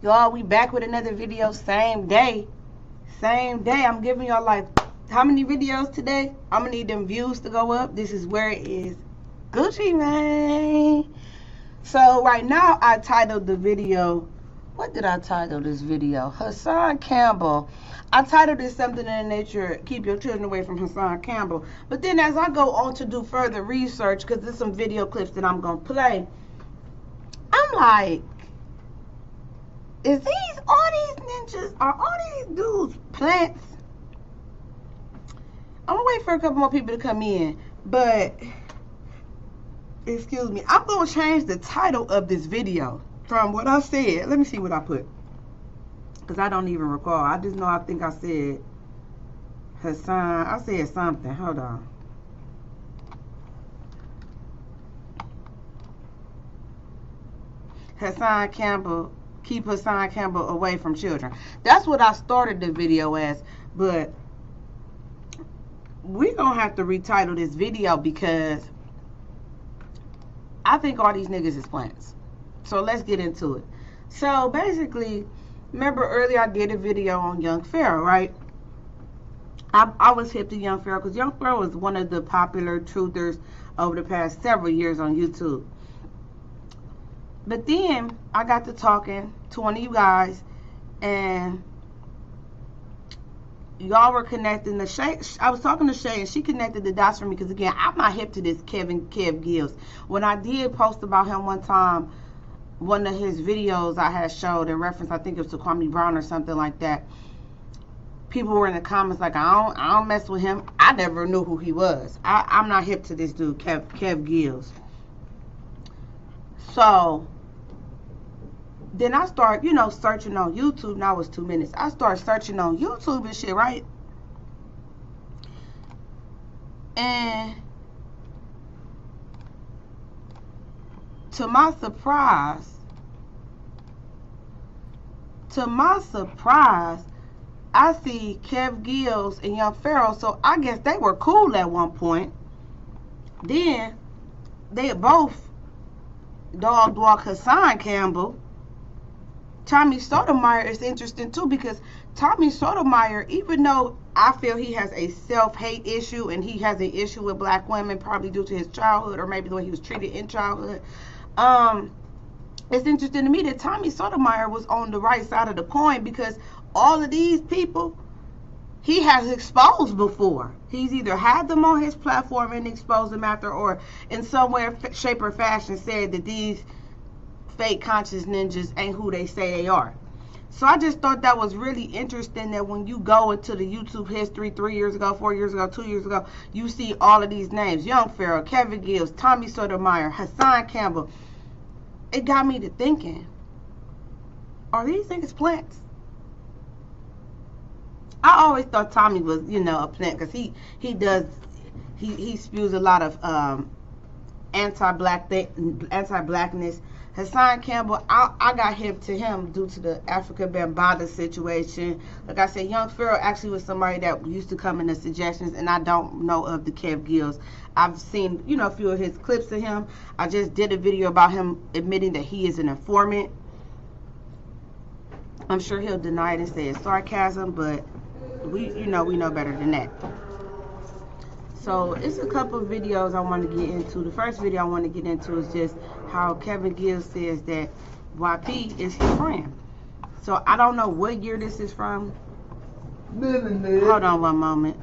Y'all, we back with another video, same day. I'm giving y'all like, how many videos today? I'm gonna need them views to go up. This is where it is Gucci Mane. So right now I titled the video, what did I title this video? Hassan Campbell. I titled it something in the nature, keep your children away from Hassan Campbell. But then as I go on to do further research, because there's some video clips that I'm gonna play, I'm like, all these ninjas, are all these dudes plants? I'm gonna wait for a couple more people to come in, but excuse me, I'm gonna change the title of this video from what I said. Let me see what I put, because I don't even recall. I just know I think I said Hassan. I said something. Hold on. Hassan Campbell. Keep Hassan Campbell away from children. That's what I started the video as, but we're gonna have to retitle this video because I think all these niggas is plants. So let's get into it. So basically, remember earlier I did a video on Young Pharaoh, right? I was hip to Young Pharaoh because Young Pharaoh was one of the popular truthers over the past several years on YouTube. But then I got to talking to one of you guys, and y'all were connecting the Shay. I was talking to Shay, and she connected the dots for me because, again, I'm not hip to this Kev Gillz. When I did post about him one time, one of his videos I had showed in reference, I think it was to Kwame Brown or something like that, people were in the comments like, I don't mess with him. I never knew who he was. I'm not hip to this dude, Kev Gillz. So then I start, you know, searching on YouTube. Now it's 2 minutes. I start searching on YouTube and shit, right? And to my surprise, I see Kev Gillz and Young Pharaoh. So I guess they were cool at one point. Then they both dog Hassan Campbell. Tommy Sotomayor is interesting too, because Tommy Sotomayor, even though I feel he has a self-hate issue and he has an issue with black women, probably due to his childhood or maybe the way he was treated in childhood, it's interesting to me that Tommy Sotomayor was on the right side of the coin, because all of these people he has exposed before. He's either had them on his platform and exposed them after, or in some way, shape, or fashion said that these fake conscious ninjas ain't who they say they are. So I just thought that was really interesting, that when you go into the YouTube history 3 years ago, 4 years ago, 2 years ago, you see all of these names: Young Pharaoh, Kevin Gillz, Tommy Sotomayor, Hassan Campbell. It got me to thinking, are these niggas plants? I always thought Tommy was, you know, a plant, because he spews a lot of anti-blackness. Hassan Campbell, I got hip to him due to the Africa Bambaataa situation. Like I said, Young Pharaoh actually was somebody that used to come in the suggestions, and I don't know of the Kev Gillz. I've seen, you know, a few of his clips of him. I just did a video about him admitting that he is an informant. I'm sure he'll deny it and say it's sarcasm, but we know better than that. So it's a couple of videos I want to get into. The first video I want to get into is just how Kevin Gillz says that YP is his friend. So I don't know what year this is from. Hold on one moment.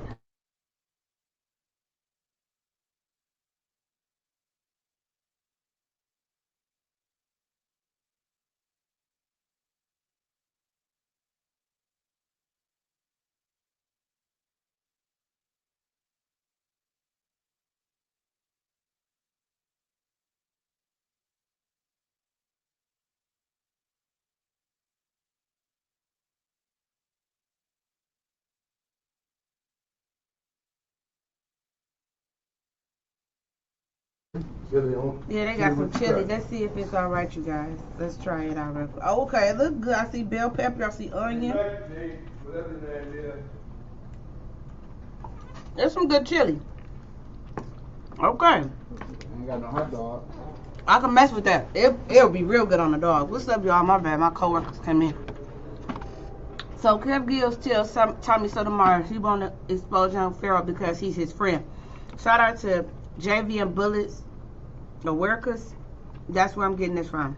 Chili on? Yeah, they got some chili. Let's see if it's all right, you guys. Let's try it out real quick. Oh, okay, it looks good. I see bell pepper. I see onion. There's some good chili. Okay. Ain't got no hot dog. I can mess with that. It'll be real good on the dog. What's up, y'all? My bad. My coworkers came in. So Kev Gillz tells Tommy Sotomayor he want to expose young Pharaoh because he's his friend. Shout out to JV and Bullets, the workers. That's where I'm getting this from.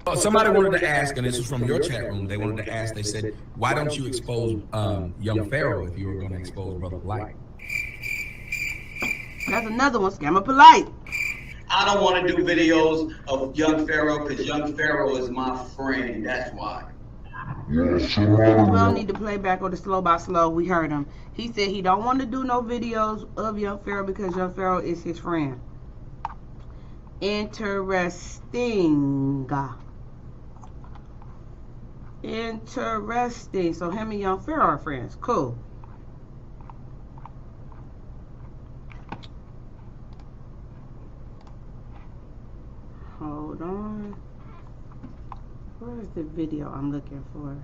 Well, somebody wanted to ask, and this was from your chat room. They wanted to ask. They said, "Why don't you expose young Pharaoh if you were going to expose Brother Polite?" That's another one. Scammer Polite. I don't want to do videos of young Pharaoh because young Pharaoh is my friend. That's why. We don't need to play back or the slow by slow. We heard him. He said he don't want to do no videos of young Pharaoh because young Pharaoh is his friend. Interesting. Interesting. So him and young Pharaoh are friends. Cool. Hold on. Where's the video I'm looking for?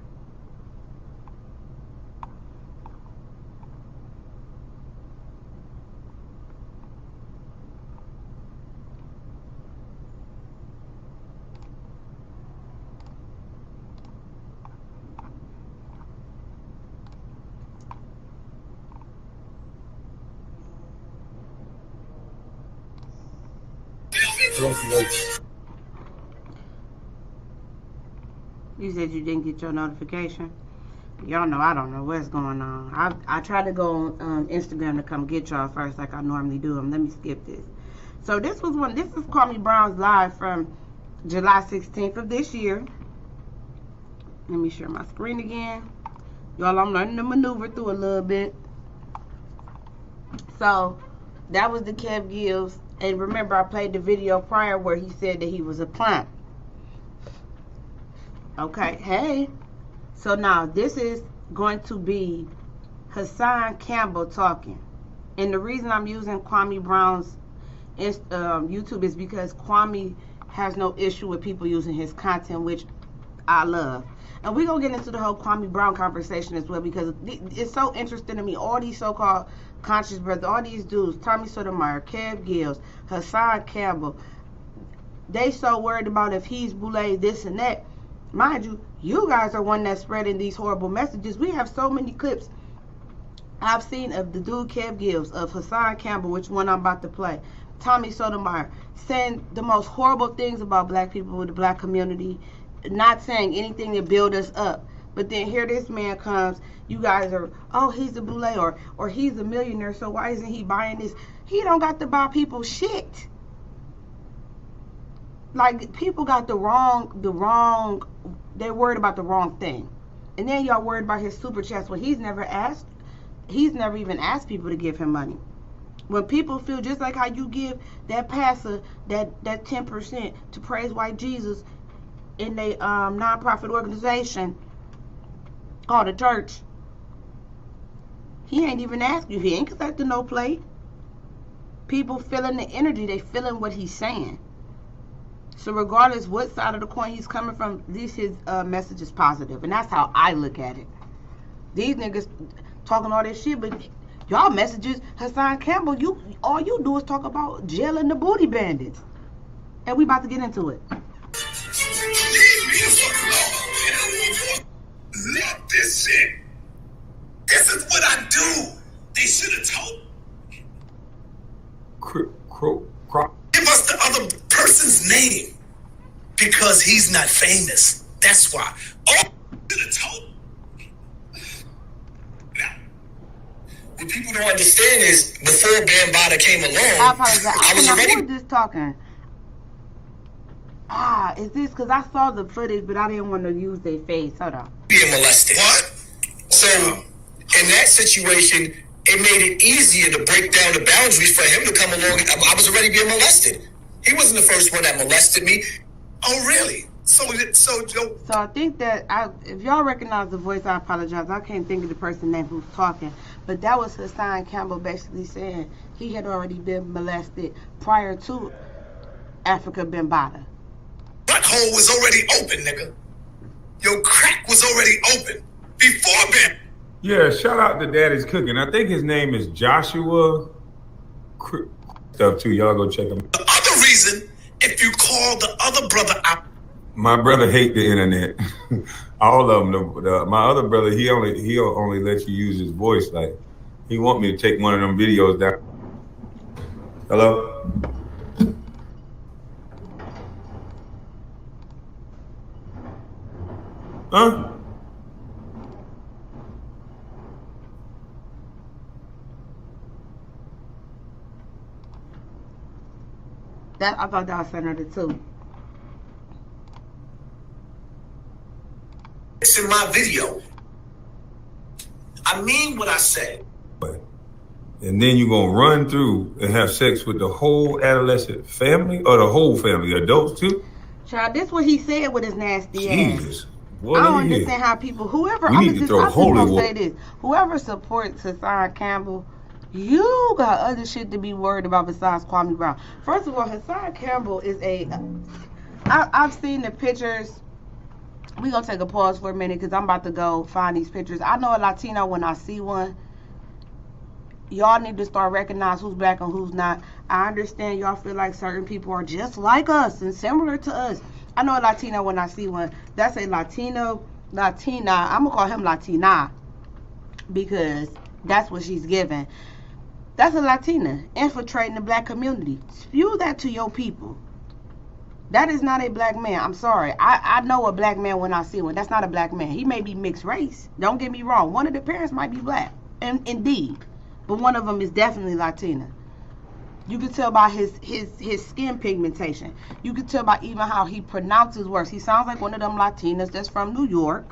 You said you didn't get your notification. Y'all know I don't know what's going on. I tried to go on Instagram to come get y'all first like I normally do. Let me skip this. So this is Kwame Brown's live from July 16th of this year. Let me share my screen again. Y'all, I'm learning to maneuver through a little bit. So that was the Kev Gillz. And remember, I played the video prior where he said that he was a plant. Okay, hey. So now this is going to be HASSAN Campbell talking. And the reason I'm using Kwame Brown's YouTube is because Kwame has no issue with people using his content, which I love. And we're going to get into the whole Kwame Brown conversation as well because it's so interesting to me. All these so-called conscious brothers, all these dudes, Tommy Sotomayor, Kev Gillz, HASSAN Campbell, they so worried about if he's boule, this and that. Mind you, you guys are one that's spreading these horrible messages. We have so many clips I've seen of the dude Kev Gillz, of HASSAN Campbell, which one I'm about to play, Tommy Sotomayor, saying the most horrible things about black people with the black community, not saying anything to build us up. But then here this man comes, you guys are, oh, he's a boule or he's a millionaire, so why isn't he buying this? He don't got to buy people shit. Like, people got the wrong, they're worried about the wrong thing. And then y'all worried about his super chats when he's never even asked people to give him money. When people feel just like how you give that pastor that 10% to praise white Jesus in a non-profit organization called a church, he ain't even asked you. He ain't collecting no plate. People feeling the energy. They feeling what he's saying. So regardless what side of the coin he's coming from, his message is positive. And that's how I look at it. These niggas talking all this shit, but y'all messages, HASSAN Campbell, all you do is talk about jailing the booty bandits. And we about to get into it. Let this shit. This is what I do. They should have told. Give us the other person's name because he's not famous. That's why. Oh, should have told. Now, what people don't understand is before Bambaataa came along, I apologize. I was already. Who is this talking? Is this because I saw the footage, but I didn't want to use their face. Hold on. Being molested. What? So, in that situation, it made it easier to break down the boundaries for him to come along. I was already being molested. He wasn't the first one that molested me. Oh, really? So I think that if y'all recognize the voice, I apologize. I can't think of the person's name who's talking, but that was HASSAN Campbell basically saying he had already been molested prior to Africa Bambaataa. Butthole was already open, nigga. Your crack was already open before Ben. Yeah, shout out to Daddy's Cooking. I think his name is Joshua. Stuff too. Y'all go check him. The other reason if you call the other brother out. My brother hate the internet. All of them. My other brother, he'll only let you use his voice. Like, he want me to take one of them videos down. Hello? Huh? I thought that was Senator too. It's in my video. I mean what I say. And then you're going to run through and have sex with the whole adolescent family or the whole family, adults too? Child, this what he said with his nasty Jesus. ass. What I don't understand how people, whoever, We need to throw holy water. Say this, whoever supports Hassan Campbell, you got other shit to be worried about besides Kwame Brown. First of all, Hassan Campbell is I've seen the pictures. We gonna take a pause for a minute because I'm about to go find these pictures. I know a Latino when I see one. Y'all need to start recognizing who's black and who's not. I understand y'all feel like certain people are just like us and similar to us. I know a Latino when I see one. That's a Latino, Latina. I'm gonna call him Latina because that's what she's given. That's a Latina infiltrating the black community. Spew that to your people. That is not a black man. I'm sorry. I know a black man when I see one. That's not a black man. He may be mixed race. Don't get me wrong. One of the parents might be black. And indeed. But one of them is definitely Latina. You can tell by his skin pigmentation. You can tell by even how he pronounces words. He sounds like one of them Latinas that's from New York.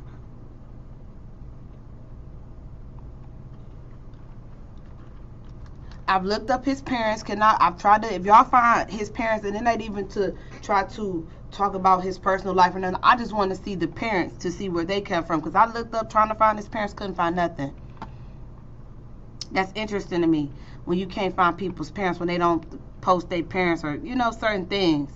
I've looked up his parents. I've tried to, if y'all find his parents, and then not even to try to talk about his personal life or nothing. I just want to see the parents to see where they come from. Because I looked up trying to find his parents, couldn't find nothing. That's interesting to me when you can't find people's parents when they don't post their parents or, you know, certain things.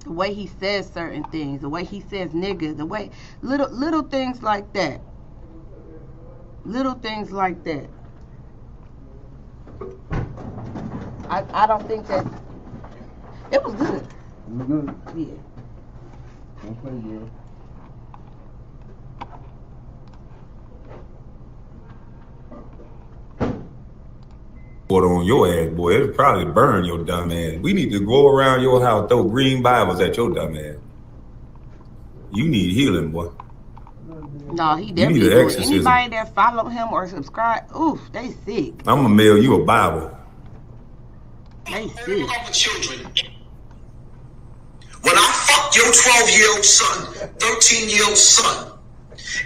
The way he says certain things, the way he says nigga, the way little things like that. Little things like that. I don't think that it was good. It was good. Yeah. Don't play, girl. Water on your ass, boy. It'll probably burn your dumb ass. We need to go around your house, throw green Bibles at your dumb ass. You need healing, boy. No, he definitely need an do. exorcism. Anybody that follow him or subscribe, oof, they sick. I'm gonna mail you a Bible. They sick. Children. When I fucked your 12-year-old son, 13-year-old son,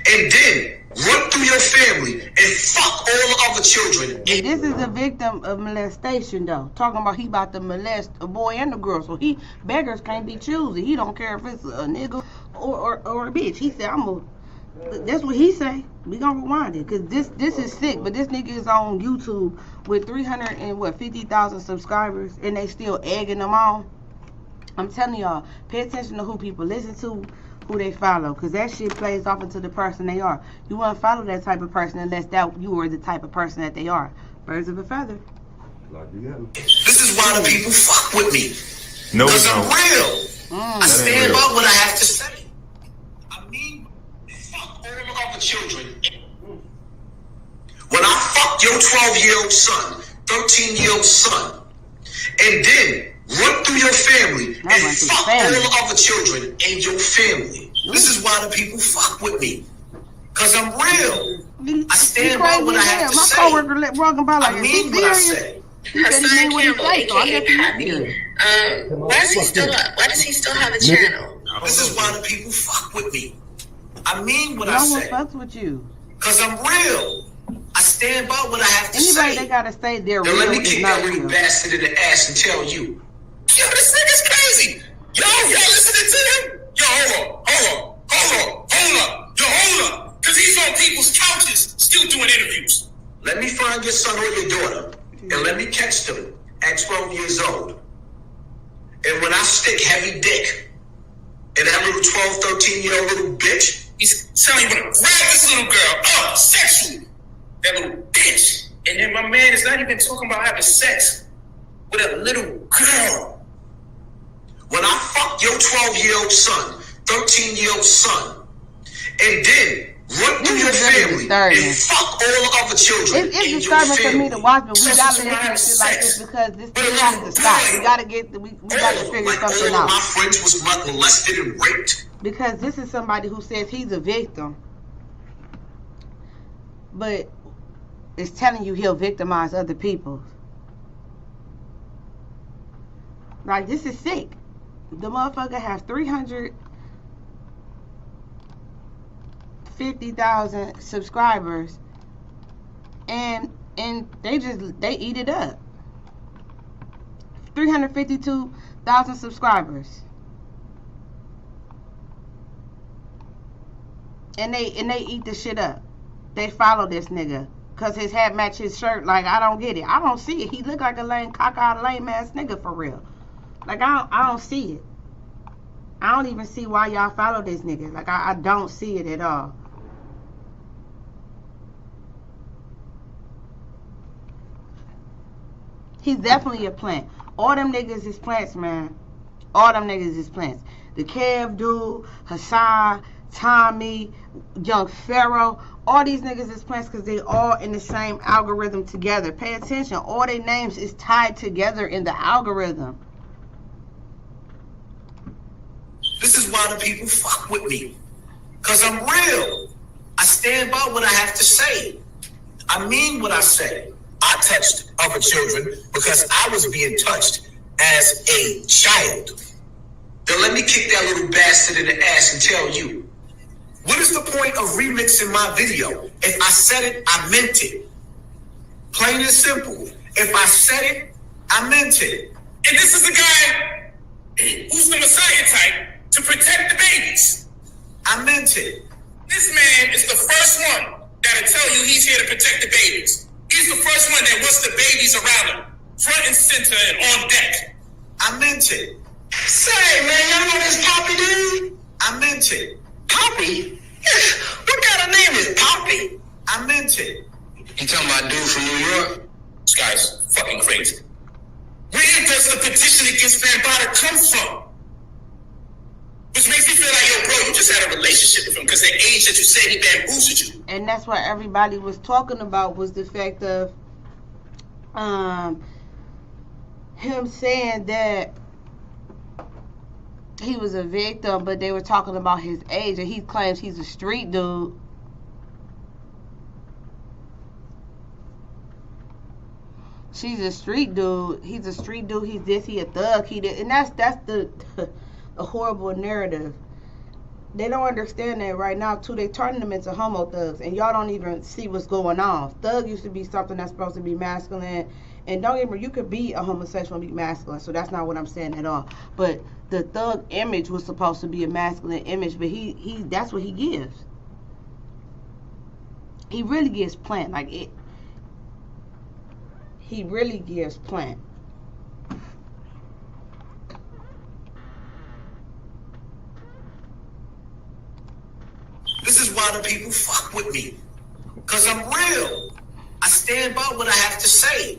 and then run through your family and fuck all the other children. And this is a victim of molestation, though. Talking about he about to molest a boy and a girl. So beggars can't be choosy. He don't care if it's a nigga or a bitch. He said, that's what he say. We gonna rewind it. Cause this is sick. But this nigga is on YouTube with 350,000 subscribers and they still egging them on. I'm telling y'all, pay attention to who people listen to, who they follow, because that shit plays off into the person they are. You want to follow that type of person unless that you are the type of person that they are. Birds of a feather. This is why the people fuck with me. No, because I'm real. I stand by what I have to say. I mean, fuck all the other children. When I fucked your 12-year-old son, 13-year-old son, and then run through your family and fuck all the other children in your family. This is why the people fuck with me. Because I'm real. I stand by what I have to say. My coworker walking by like, I mean what I say. He said he mean what he say, so I guess he is. Why does he still have a channel? This is why the people fuck with me. I mean what I No one say. fucks with you. Because I'm real. I stand by what I have to say. Anybody that gotta say they're Now real let me is kick not that real. little bastard in the ass and tell you. Yo, this nigga's crazy. Yo, y'all listening to him? Yo, hold up. Yo, hold up. Because he's on people's couches still doing interviews. Let me find your son or your daughter and let me catch them at 12 years old. And when little 12, 13-year-old little bitch. He's telling you to grab this little girl up sexually. That little bitch. And then my man is not even talking about having sex with a little girl. When I fuck your 12-year-old son, 13-year-old son, and then run through your family and fuck all other children. It's disturbing for me to watch, but we gotta listen to shit like this because this thing has to stop. We gotta figure something out. My friends was molested and raped. Because this is somebody who says he's a victim, but is telling you he'll victimize other people. Like, this is sick. The motherfucker has 350,000 subscribers, and they eat it up. 352,000 subscribers, and they eat the shit up. They follow this nigga because his hat match his shirt. Like, I don't get it. I don't see it. He look like a lame, cockeyed, lame ass nigga for real. Like, I don't see it. I don't even see why y'all follow this nigga. Like, I don't see it at all. He's definitely a plant. All them niggas is plants, man. All them niggas is plants. The Kev dude, HASSAN, Tommy, Young Pharaoh, all these niggas is plants because they all in the same algorithm together. Pay attention. All their names is tied together in the algorithm. This is why the people fuck with me. Because I'm real. I stand by what I have to say. I mean what I say. I touched other children because I was being touched as a child. Then let me kick that little bastard in the ass and tell you. What is the point of remixing my video? If I said it, I meant it. Plain and simple. If I said it, I meant it. And this is the guy who's the Messiah type to protect the babies. I meant it. This man is the first one that'll tell you he's here to protect the babies. He's the first one that wants the babies around him, front and center and on deck. I meant it. Say, man, y'all know this Poppy dude? I meant it. Poppy? What kind of name is Poppy? I meant it. You talking about dude from New York? This guy's fucking crazy. Where does the petition against Bambaataa come from? Which makes me feel like, yo, bro, you just had a relationship with him because the age that you said he bamboozled you. And that's what everybody was talking about, was the fact of him saying that he was a victim, but they were talking about his age, and he claims he's a street dude. She's a street dude. He's a street dude. He's this. He a thug. He did, and that's the a horrible narrative. They don't understand that right now too. They turning them into homo thugs, and y'all don't even see what's going on. Thug used to be something that's supposed to be masculine, and don't get me wrong, you could be a homosexual and be masculine. So that's not what I'm saying at all. But the thug image was supposed to be a masculine image, but he that's what he gives. He really gives plant like it. He really gives plant. This is why the people fuck with me. Because I'm real. I stand by what I have to say.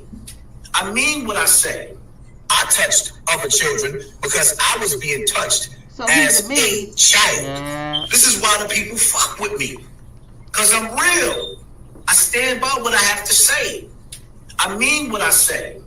I mean what I say. I touched other children because I was being touched as a child. Yeah. This is why the people fuck with me. Because I'm real. I stand by what I have to say. I mean what I say.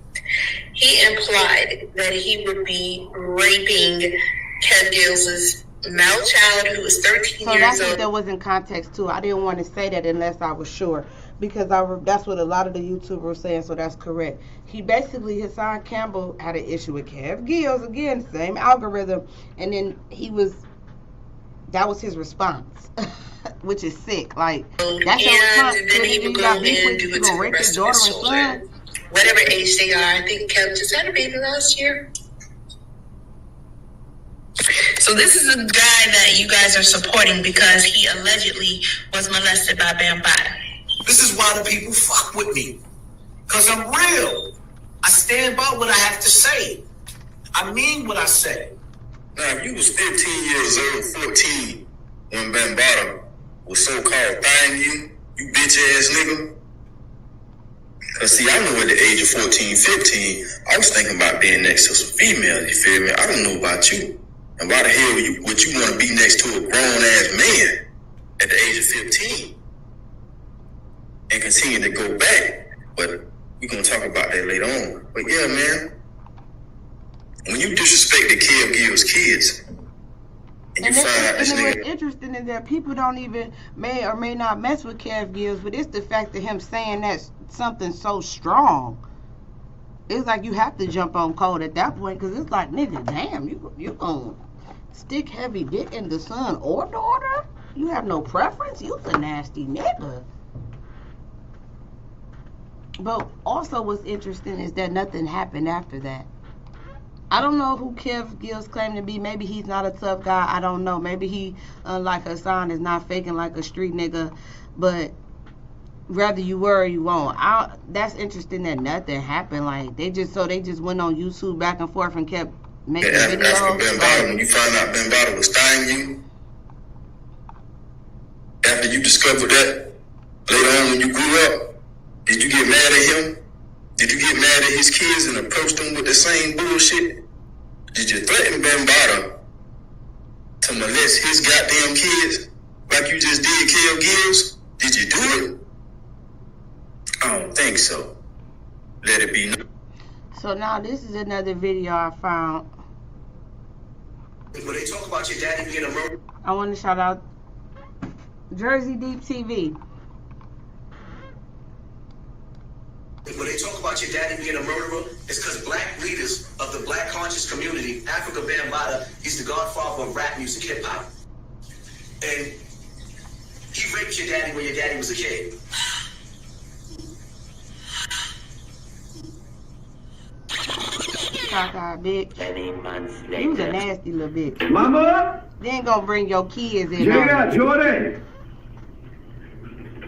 He implied that he would be raping CAMPBELL's male child who was 13 years old. That was in context too. I didn't want to say that unless I was sure, because that's what a lot of the YouTubers were saying, so that's correct. He basically, HASSAN Campbell had an issue with gillz, again, same algorithm, and then that was his response, which is sick. Like, that's your response. And then he would go and do it to the rest of his children. Whatever age they are. I think Kev just had a baby last year. So this is a guy that you guys are supporting because he allegedly was molested by Bambaataa. This is why the people fuck with me. Because I'm real. I stand by what I have to say. I mean what I say. Now, if you was 15 years old, 14, when Bambaataa was so-called thang you bitch-ass nigga. Because, see, I know at the age of 14, 15, I was thinking about being next to some females, you feel me? I don't know about you. And why the hell would you want to be next to a grown-ass man at the age of 15 and continue to go back? But we're going to talk about that later on. But, yeah, man, when you disrespect the gillz kids, and what's interesting is that people don't even may or may not mess with gillz, but it's the fact of him saying that something so strong. It's like you have to jump on code at that point, because it's like, nigga, damn, you gonna stick heavy dick in the son or daughter? You have no preference? You's a nasty nigga. But also what's interesting is that nothing happened after that. I don't know who gillz claimed to be. Maybe he's not a tough guy. I don't know. Maybe he, unlike HASSAN, is not faking like a street nigga. But whether you were or you won't, that's interesting that nothing happened. Like they just went on YouTube back and forth and kept making videos. After Bambaataa, when you found out Bambaataa was thang you, after you discovered that later on when you grew up, did you get mad at him? Did you get mad at his kids and approach them with the same bullshit? Did you threaten Bambaataa to molest his goddamn kids like you just did gillz? Did you do it? I don't think so. Let it be known. So now this is another video I found. When they talk about your daddy being a murderer, I want to shout out Jersey Deep TV. When they talk about your daddy being a murderer, it's because black leaders of the black conscious community, Africa Bambaataa, he's the godfather of rap music, hip hop. And he raped your daddy when your daddy was a kid. Cockeyed bitch. You was a nasty little bitch. Mama? They ain't gonna bring your kids in. Jada, Jordan.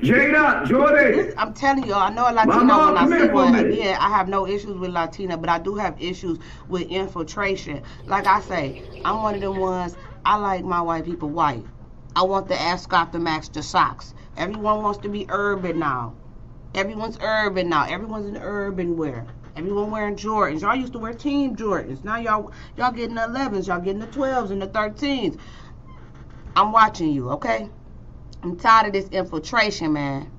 Jada, Jordan. I'm telling you, I know a Latina. Mama, when I see one, minute. I have no issues with Latina, but I do have issues with infiltration. Like I say, I'm one of them ones, I like my white people white. I want the ascot to match the socks. Everyone wants to be urban now. Everyone's urban now. Everyone's in urban wear. Everyone wearing Jordans. Y'all used to wear team Jordans. Now y'all getting the 11s. Y'all getting the 12s and the 13s. I'm watching you, okay? I'm tired of this infiltration, man.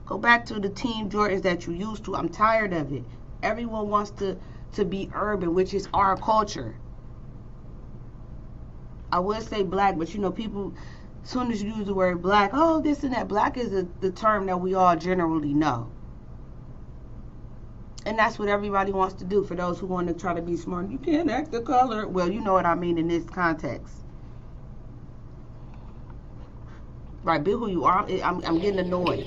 Go back to the team Jordans that you used to. I'm tired of it. Everyone wants to be urban, which is our culture. I would say black, but you know, people, as soon as you use the word black, oh, this and that. Black is the term that we all generally know. And that's what everybody wants to do. For those who want to try to be smart, you can't act the color. Well, you know what I mean in this context. Right, be who you are. I'm getting annoyed.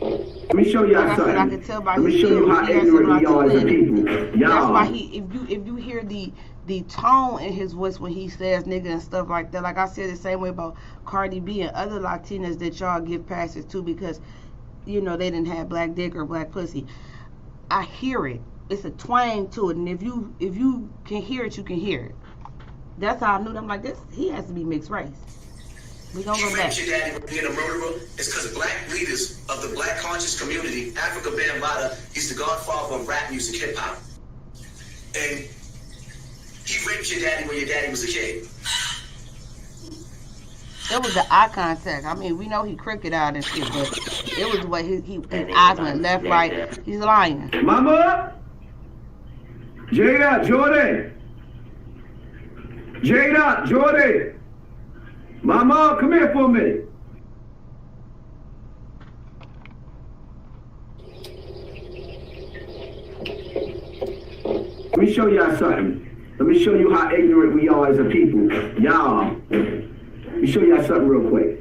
Let me show y'all something. I can tell by Let me his show you how ignorant we are as a people. That's why if you hear the tone in his voice when he says nigga and stuff like that, like I said the same way about Cardi B and other Latinas that y'all give passes to because, you know, they didn't have black dick or black pussy. I hear it. It's a twang to it, and if you can hear it, you can hear it. That's how I knew. I'm like, this. He has to be mixed race. We gonna go back. Your daddy being a murderer is because black leaders of the black conscious community, Africa Bambaataa, he's the godfather of rap music, hip hop. And he raped your daddy when your daddy was a kid. It was the eye contact. I mean, we know he crooked out and shit, but it was the way his eyes went left, right. He's lying. Mama? Jada, Jordan. Jada, Jordan. Mama, come here for a minute. Let me show y'all something. Let me show you how ignorant we are as a people. Y'all. Let me show y'all something real quick.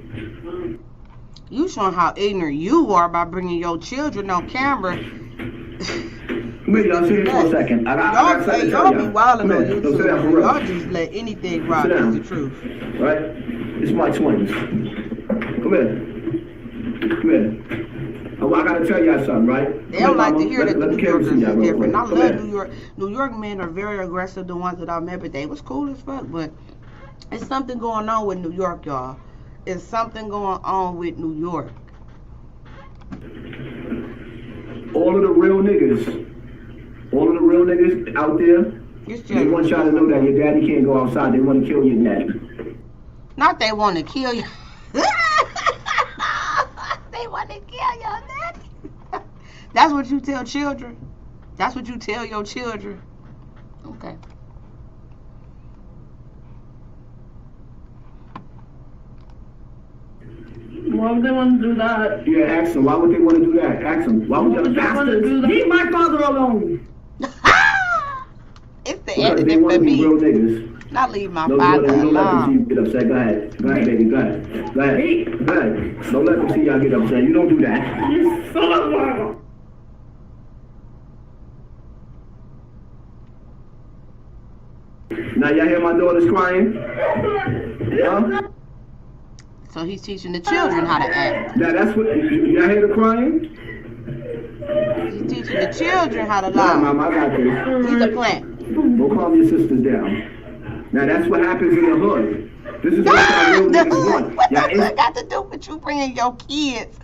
You showing how ignorant you are by bringing your children on camera. Come here, y'all. Sit here for a second. I got something to tell y'all be wilding on Don't sit down for real. Y'all just let anything rock. That's the truth. Right? It's my twins. Come here. Come here. I Oh, I gotta tell y'all something, right? They don't like to hear that the New Yorkers is real different. I quick. love New York. New York men are very aggressive, the ones that I met, but they was cool as fuck. But it's something going on with New York, y'all. It's something going on with New York. All of the real niggas out there, they want y'all to know that your daddy can't go outside. They want to kill your daddy. Not they want to kill you. They want to kill your daddy. That's what you tell children. That's what you tell your children. Okay. Why would they want to do that? Yeah, ask them. Why would they want to do that? Ask them. Why would Why would they want to do that? Leave my father alone. It's the Because they ending want for to be me. real niggas. Not leave my Don't father let them see alone. you get upset. Go ahead. Go ahead, baby. Go ahead. Go ahead. Go ahead. Don't let them see y'all get upset. You don't do that. You son of a... Now y'all hear my daughters crying? Huh? So he's teaching the children how to act. Now that's what y'all hear the crying? He's teaching the children how to Nah, lie. Mom, I got this. He's a plant. Go calm your sisters down. Now that's what happens in the hood. This is what y'all real niggas want. What Y'all does that got to do with you bringing your kids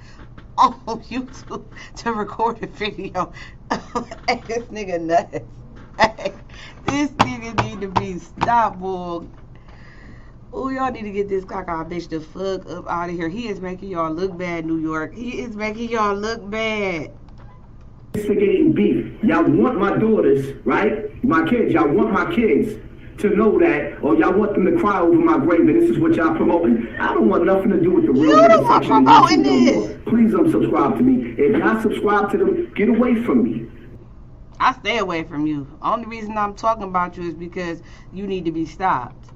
on YouTube to record a video? Hey, this nigga nuts. Hey, this nigga need to be stopped, boy. Oh, y'all need to get this caca bitch the fuck up out of here. He is making y'all look bad, New York. He is making y'all look bad. Instigating beef. Y'all want my daughters, right? My kids. Y'all want my kids to know that, or y'all want them to cry over my grave, and this is what y'all promoting. I don't want nothing to do with the real You don't want section of promoting YouTube no this. more. Please unsubscribe to me. If y'all subscribe to them, get away from me. I stay away from you. Only reason I'm talking about you is because you need to be stopped.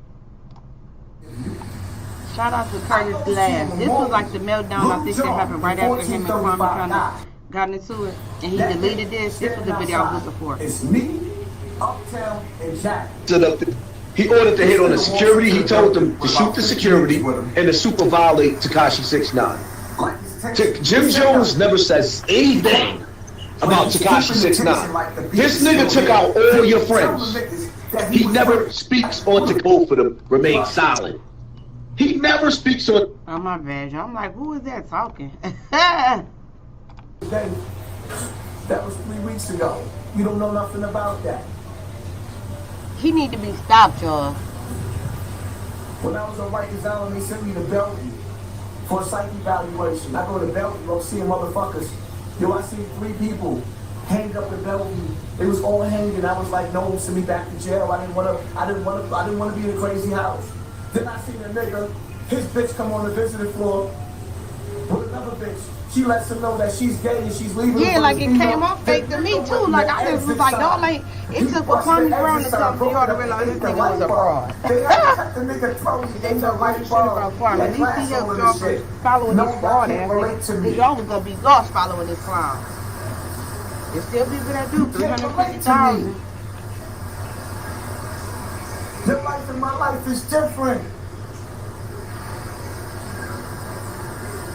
Shout out to Curtis Glass. This was like the meltdown I think that happened right after him and Kwame kind of got into it. And he deleted this. This was the video I was looking for. It's me, Uptown, and Jack. He ordered to hit on the security. He told them to shoot the security and to super violate Tekashi 6ix9ine. Jim Jones never says anything about Tekashi 6ix9ine. This nigga took out all your friends. He never speaks on to both of them. Remain silent. He never speaks on. Oh my bad, y'all. I'm like, who is that talking? That was 3 weeks ago. You don't know nothing about that. He need to be stopped, y'all. When I was on Rikers Island, they sent me to Bellevue for a psych evaluation. I go to Bellevue, I'm seeing motherfuckers. Yo, I seen 3 people hanged up in Bellevue. They was all hanging. I was like, no, send me back to jail. I didn't want to be in a crazy house. Then I seen a nigga, his bitch come on the visitor floor with another bitch. She lets him know that she's gay and she's leaving. Yeah, like it came off fake to me too. Like I just was like, y'all ain't. It took for Kwame Brown to come to y'all to realize this nigga was a fraud. They talk shit about Kwame. At least he helped y'all from following this fraud ass nigga. Y'all was gonna be lost following this clown. There's still people that do 350,000. Your life and my life is different.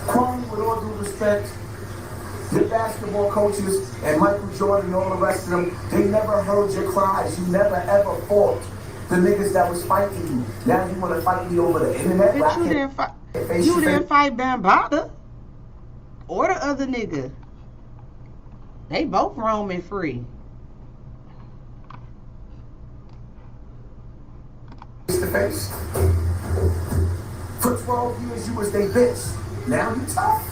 Kwame, with all due respect, your basketball coaches and Michael Jordan and all the rest of them, they never heard your cries. You never ever fought the niggas that was fighting you. Now you want to fight me over the internet? But you didn't fight. You didn't fight Bambaataa or the other nigga. They both roaming free. Face to face. For 12 years, you was they bitch. Now you tough.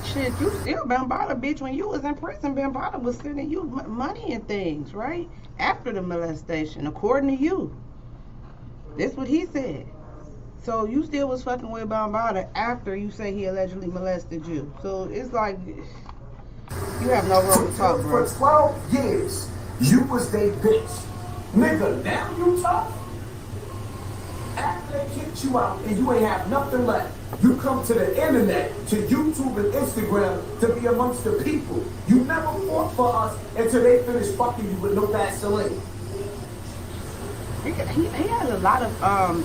Shit, you still Bambaataa, bitch. When you was in prison, Bambaataa was sending you money and things, right? After the molestation, according to you. That's what he said. So you still was fucking with Bambaataa after you say he allegedly molested you. So it's like, you have no room to talk, bro. For 12 years, you was they bitch. Nigga, now you tough? After they kicked you out and you ain't have nothing left, you come to the internet, to YouTube and Instagram to be amongst the people. You never fought for us until they finished fucking you with no Vaseline. He has a lot of,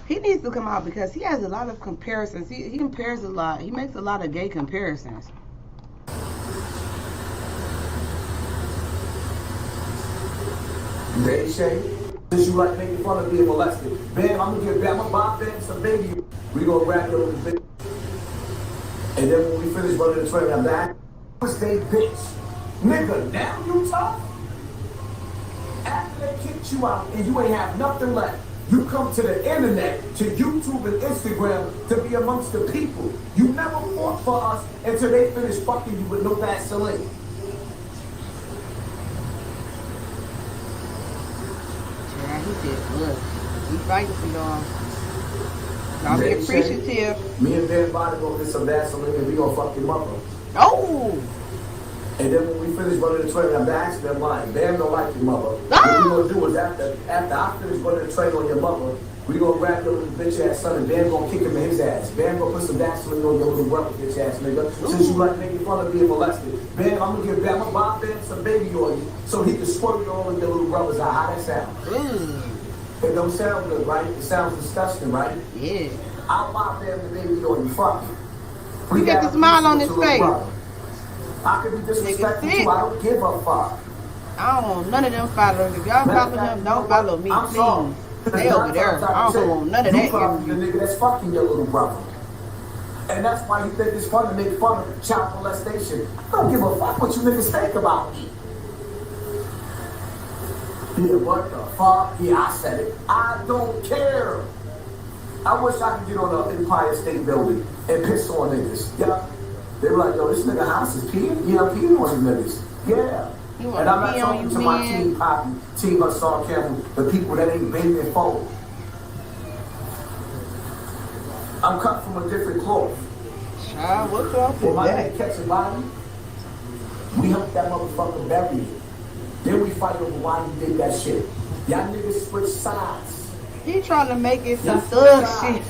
he needs to come out because he has a lot of comparisons. He compares a lot. He makes a lot of gay comparisons. Say, Shay, since you like making fun of being molested, Bam, I'm gonna give Bam, I'm gonna buy Bam some baby. We gonna wrap it over the bitch. And then when we finish running the train, I'm back. Stay bitch. Nigga, now you tough? After they kicked you out and you ain't have nothing left, you come to the internet, to YouTube and Instagram to be amongst the people. You never fought for us until they finished fucking you with no Vaseline. Yeah, he did good. He fighting for y'all. Y'all be appreciative. Me and Ben Body gonna get some Vaseline and we gonna fuck your mother. Oh! And then when we finish running the train, I'm asking them lying. Bam don't like your mother. Ah! What we gonna do is after I finish running the train on your mother, we gonna grab your little bitch ass son and Bam gonna kick him in his ass. Bam gonna put some Vaseline on your little brother bitch ass nigga. Since you like making fun of being molested. Bam, I'm gonna give Bam, I'm gonna buy Bam some baby oil so he can squirt it all in your little brother's eye. How that sound? It don't sound good, right? It sounds disgusting, right? Yeah. I'll buy Bam the baby oil, fuck it. Look at the smile on his face. I could be disrespectful too. I don't give a fuck. I don't want none of them followers. If y'all follow him, don't follow me, please. They over there. I don't want none of that. You follow the nigga that's fucking your little brother. And that's why you think it's fun to make fun of child molestation. I don't give a fuck what you niggas think about me. Yeah, what the fuck? Yeah, I said it. I don't care. I wish I could get on the Empire State Building and piss on niggas. Yeah. They were like, yo, this nigga Hass is peeing. Yeah, I'm peeing on these niggas. Yeah. And I'm not talking to my team, Poppy, Team Hassan Campbell, the people that ain't been there forward. I'm cut from a different cloth. Child, what's up with my that? nigga catch a body, we help that motherfucker bury it. Then we fight over why he did that shit. Y'all niggas switch sides. He trying to make it some thug shit.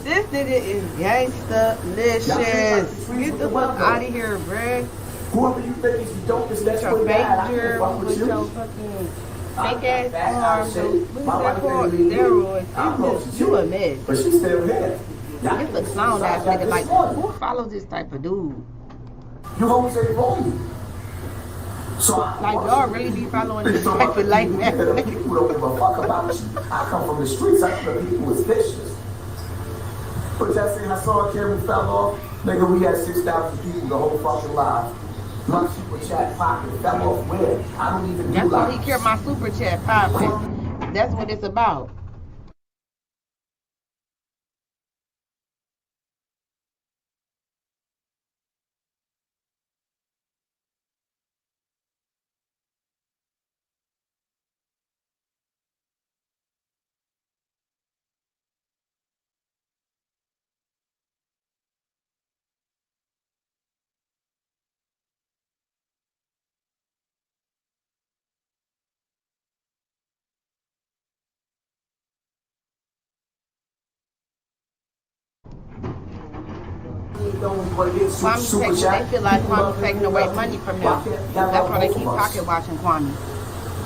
This nigga is gangsta-licious. Get the fuck out of here, bruh. Whoever you think is the dopest, that's what fake bad. I can't jerk fuck with with you. your fucking fake ass arms. What is that called? Steroids. You a mess. But she's still here. It's a clown ass nigga. Like, who follows this type of dude? You hoes ain't rolling. So like, y'all really be following this type of life, man. People don't give a fuck about you. I come from the streets. I know the people was vicious. But y'all see Hassan Campbell fell off? Nigga, we had 6,000 people the whole fucking live. My super chat pocket fell off where? I don't even do That's why lives. he kept my super chat popping. That's what it's about. They feel like Kwame taking away money from them. That's why they keep pocket watching Kwame.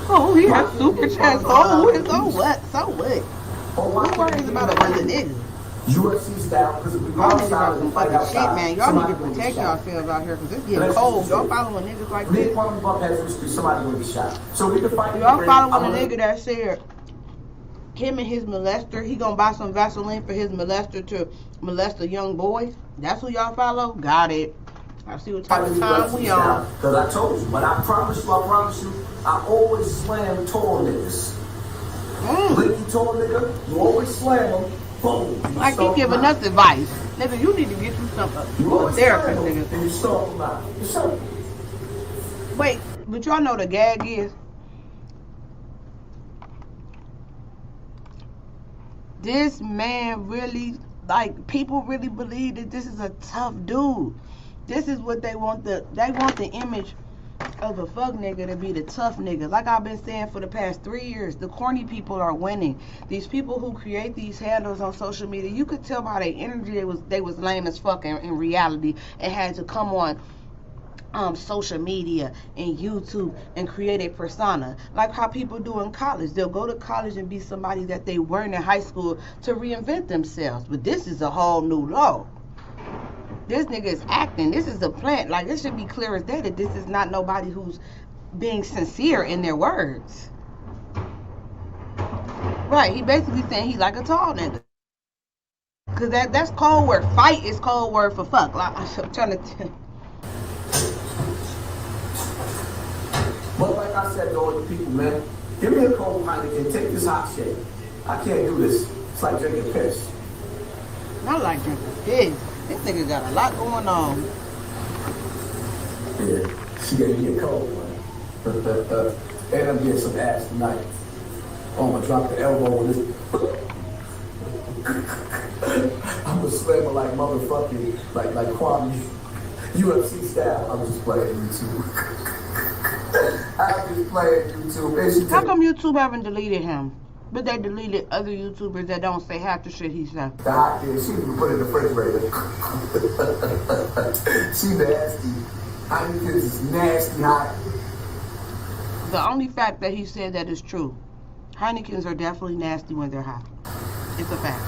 Oh, he has super chats. Oh, what? So what? Who worries about another nigga? UFC style, because we go outside and fight Fucking shit, outside. man. Y'all need to protect yourselves out here, because it's getting cold. Y'all following niggas like this. Somebody will be shot. So we can fight. Y'all following a nigga that said him and his molester, he gonna buy some Vaseline for his molester to molest the young boys. That's who y'all follow? Got it. I see what type of time we on. Because I told you, but I promise you, I always slam tall niggas. Linky tall nigga, you always slam them. Boom. Like he giving us advice. Nigga, you need to get you some therapist, nigga. And you stomp them out. It's simple. Wait, but y'all know the gag is? This man really, like, people really believe that this is a tough dude. This is what they want the image of a fuck nigga to be the tough nigga. Like I've been saying for the past 3 years, the corny people are winning. These people who create these handles on social media, you could tell by their energy they was lame as fuck in reality and had to come on social media and YouTube and create a persona, like how people do in college. They'll go to college and be somebody that they weren't in high school to reinvent themselves. But this is a whole new law. This nigga is acting. This is a plant. Like, this should be clear as day that this is not nobody who's being sincere in their words. Right, he basically saying he like a tall nigga. Cause that's code word. Fight is code word for fuck. Like, I'm trying to But like I said to all the people, man, give me a cold Heineken, take this hot shit. I can't do this. It's like drinking piss. Not like drinking piss. This nigga got a lot going on. Yeah, she gave me a cold one. And I'm getting some ass tonight. Oh, I'm gonna drop the elbow on this. I'm gonna slam her like motherfucking, like Kwame, UFC style. I'm just playing YouTube. I'm just playing YouTube. How come YouTube haven't deleted him? But they deleted other YouTubers that don't say half the shit he said. The hot kid, she even put it in the refrigerator. She nasty. Heineken is nasty hot. The only fact that he said that is true. Heinekens are definitely nasty when they're hot. It's a fact.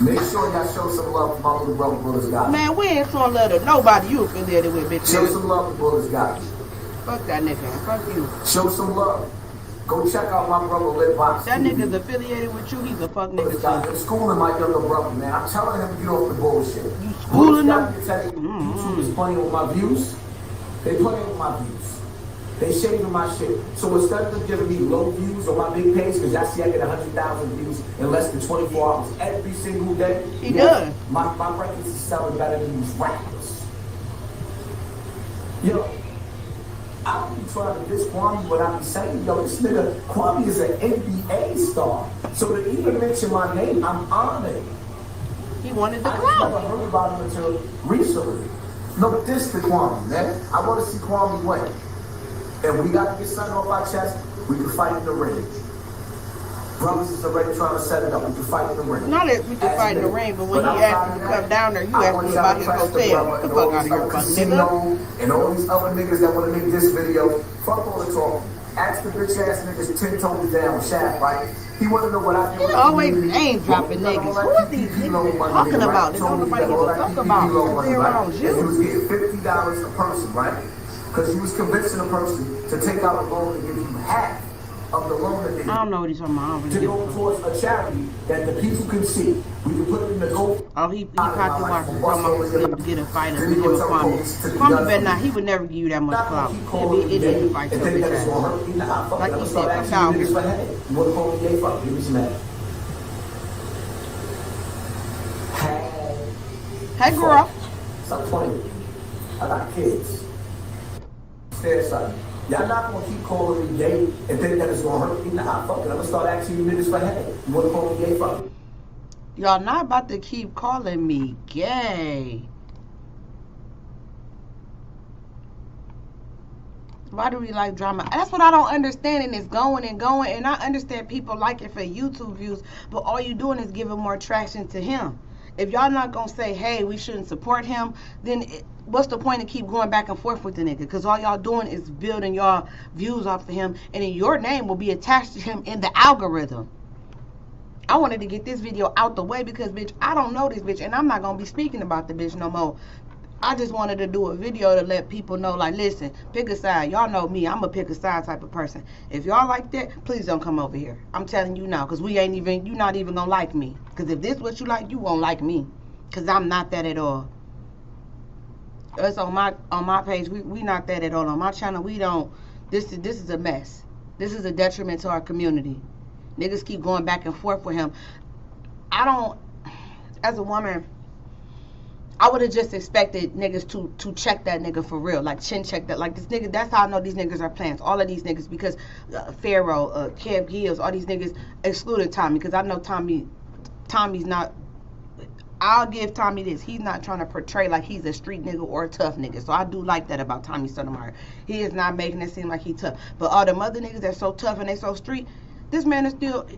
Make sure y'all show some love to my little brother Bullets Got. Man, we ain't showing love to nobody you affiliated with, bitch. Show some love to Bullets Got. Fuck that nigga. Fuck you. Show some love. Go check out my brother Lip Box. That nigga's affiliated with you. He's a fuck nigga. I'm schooling my younger brother, man. I'm telling him to get off the bullshit. You schooling him? YouTube is playing with my views. They playing with my views. They shaving my shit. So instead of them giving me low views on my big page, because y'all see I get 100,000 views in less than 24 hours every single day. He does. My records is selling better than these rappers. Yo, I don't be trying to diss Kwame, but I be saying, yo, this nigga, Kwame is an NBA star. So to even mention my name, I'm honored. He wanted the I clout. never heard about him until recently. No, this the Kwame, man. I want to see Kwame win. And we got to get something off our chest, we can fight in the ring. Brothers is already trying to set it up. We can fight in the ring. Not that we can fight in the ring, but when he asked you to come down there, you asked me about his hotel. Get the fuck out of here, fuck nigga. And all these other niggas that want to make this video, fuck all the talk. Ask the bitch ass niggas 10 toes down, Shaft, right? He want to know what I do. You always name dropping niggas. Who are these niggas talking about? They don't nobody give a fuck about. They're around you. He was getting $50 a person, right? Because he was convincing a person to take out a loan and give you half of the loan that they I don't know what he's talking about. to go towards a charity that the people can see. We can put it in the gold. Oh, he pocket watched from him to get a fight and him and Kwame. Kwame better not. He would never give you that much clout. He'd be an idiot to fight your bitch ass. Like he said, come down here. You want to call me gay? Fuck, give me some ass. Hey, girl. Stop playing with me. I got kids. Stay aside. Y'all not gonna keep calling me gay and think that it's gonna hurt me. Nah, fuck it. I'm gonna start asking you niggas for hey. You wanna call me gay? Fuck it. Y'all not about to keep calling me gay. Why do we like drama? That's what I don't understand, and it's going and going. And I understand people like it for YouTube views, but all you doing is giving more traction to him. If y'all not gonna say, hey, we shouldn't support him, then what's the point of keep going back and forth with the nigga? Because all y'all doing is building y'all views off of him, and then your name will be attached to him in the algorithm. I wanted to get this video out the way because, bitch, I don't know this bitch, and I'm not gonna be speaking about the bitch no more. I just wanted to do a video to let people know, like, listen, pick a side. Y'all know me. I'm a pick a side type of person. If y'all like that, please don't come over here. I'm telling you now, because we ain't even, you not even gonna like me. Because if this what you like, you won't like me. Because I'm not that at all. Us on my page, we not that at all. On my channel, we don't, this is a mess. This is a detriment to our community. Niggas keep going back and forth with him. I don't, as a woman, I would have just expected niggas to check that nigga for real. Like, chin check that. Like, this nigga, that's how I know these niggas are plants. All of these niggas, because Pharaoh, CAMPBELL, all these niggas, excluding Tommy, because I know Tommy's not, I'll give Tommy this. He's not trying to portray like he's a street nigga or a tough nigga. So I do like that about Tommy Sotomayor. He is not making it seem like he tough. But all them other niggas that's so tough and they so street, this man is still,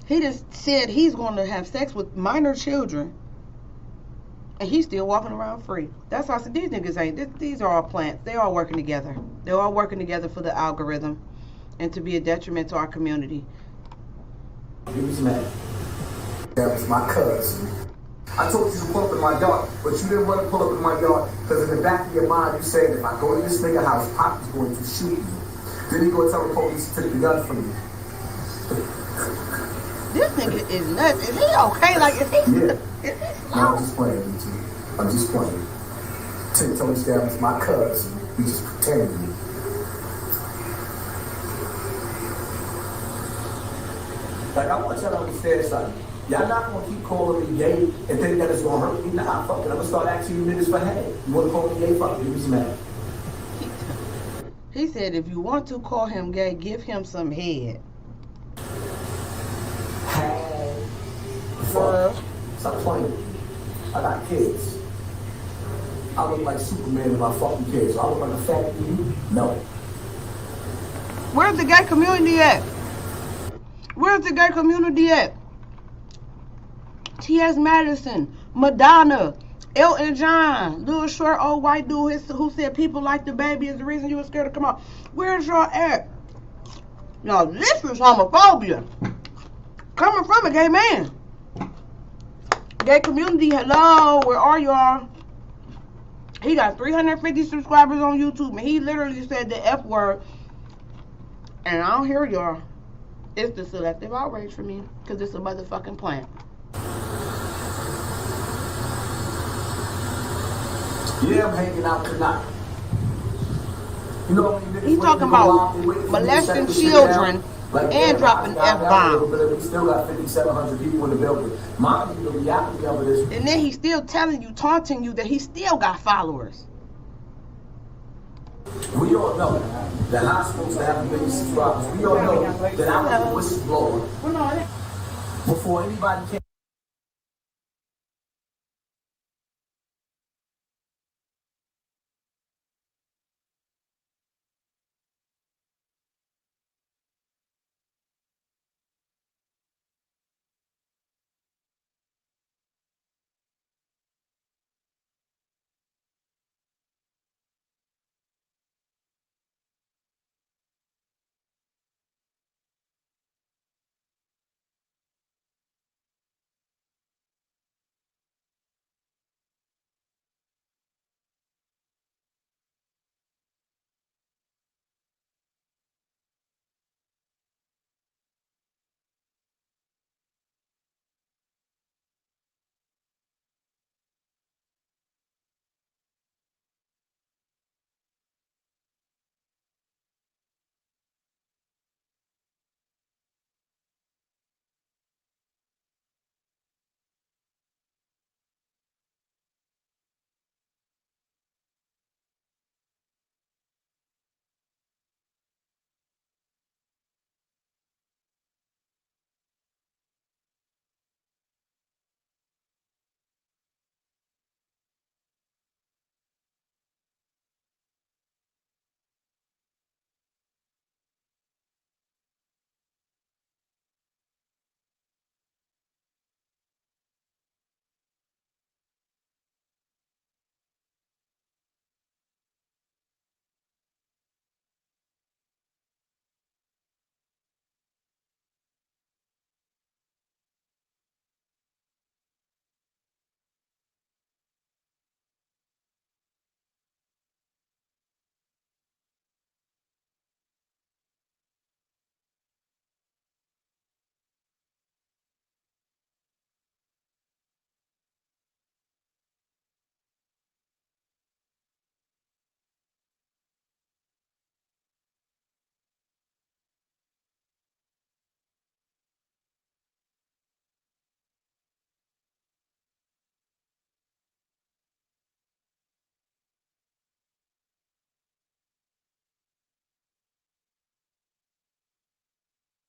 he just said he's going to have sex with minor children. And he's still walking around free. That's why I said these niggas ain't. These are all plants. They all working together. They're all working together for the algorithm and to be a detriment to our community. Who's mad? That was my cousin. I told you to pull up in my yard, but you didn't want to pull up in my yard because in the back of your mind you said if I go to this nigga house, Pop is going to shoot me. Then you go tell the police to take the gun from me. This nigga is nuts. Is he okay? Like, is he? Yeah. Is he No, I'm just playing, BT. I'm just playing. Tony Stabs, my cousin. We just pretending. Like, I want y'all to understand something. Y'all not gonna keep calling me gay and think that it's gonna hurt me. Nah, fuck it. I'm gonna start asking you niggas for head. You wanna call me gay? Fuck it. Give me some head. He said, if you want to call him gay, give him some head. Head. Fuck. Stop playing with me. I got kids. I look like Superman with my fucking kids. So I look like a fat dude? No. Where's the gay community at? Where's the gay community at? T.S. Madison, Madonna, Elton John, little short old white dude who said people like the baby is the reason you were scared to come out. Where's y'all at? Now this is homophobia. Coming from a gay man. Gay community, hello, where are y'all? He got 350 subscribers on YouTube, and he literally said the F word. And I don't hear y'all. It's the selective outrage for me, because it's a motherfucking plant. Yeah, I'm hanging out tonight. You know, he's talking about molesting children and dropping F-bombs. We still got 5,700 people in the building. Mind you, the reality of it is... And then he's still telling you, taunting you, that he still got followers. We all know that I'm supposed to have a million subscribers. We all know that I was a whistleblower before anybody came.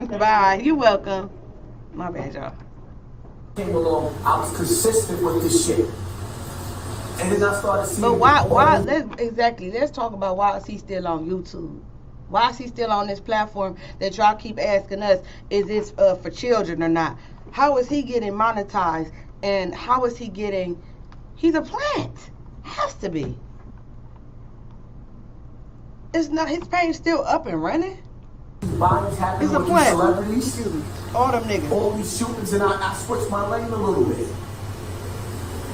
Bye. You're welcome. My bad, y'all. Came along, I was consistent with this shit. And then I started seeing... But let's talk about why is he still on YouTube? Why is he still on this platform that y'all keep asking us, is this for children or not? How is he getting monetized? And how is he getting... He's a plant. Has to be. It's not, his page still up and running? Bodies happening He's a with plant. these celebrities. All them niggas. All these shootings, and I switched my lane a little bit.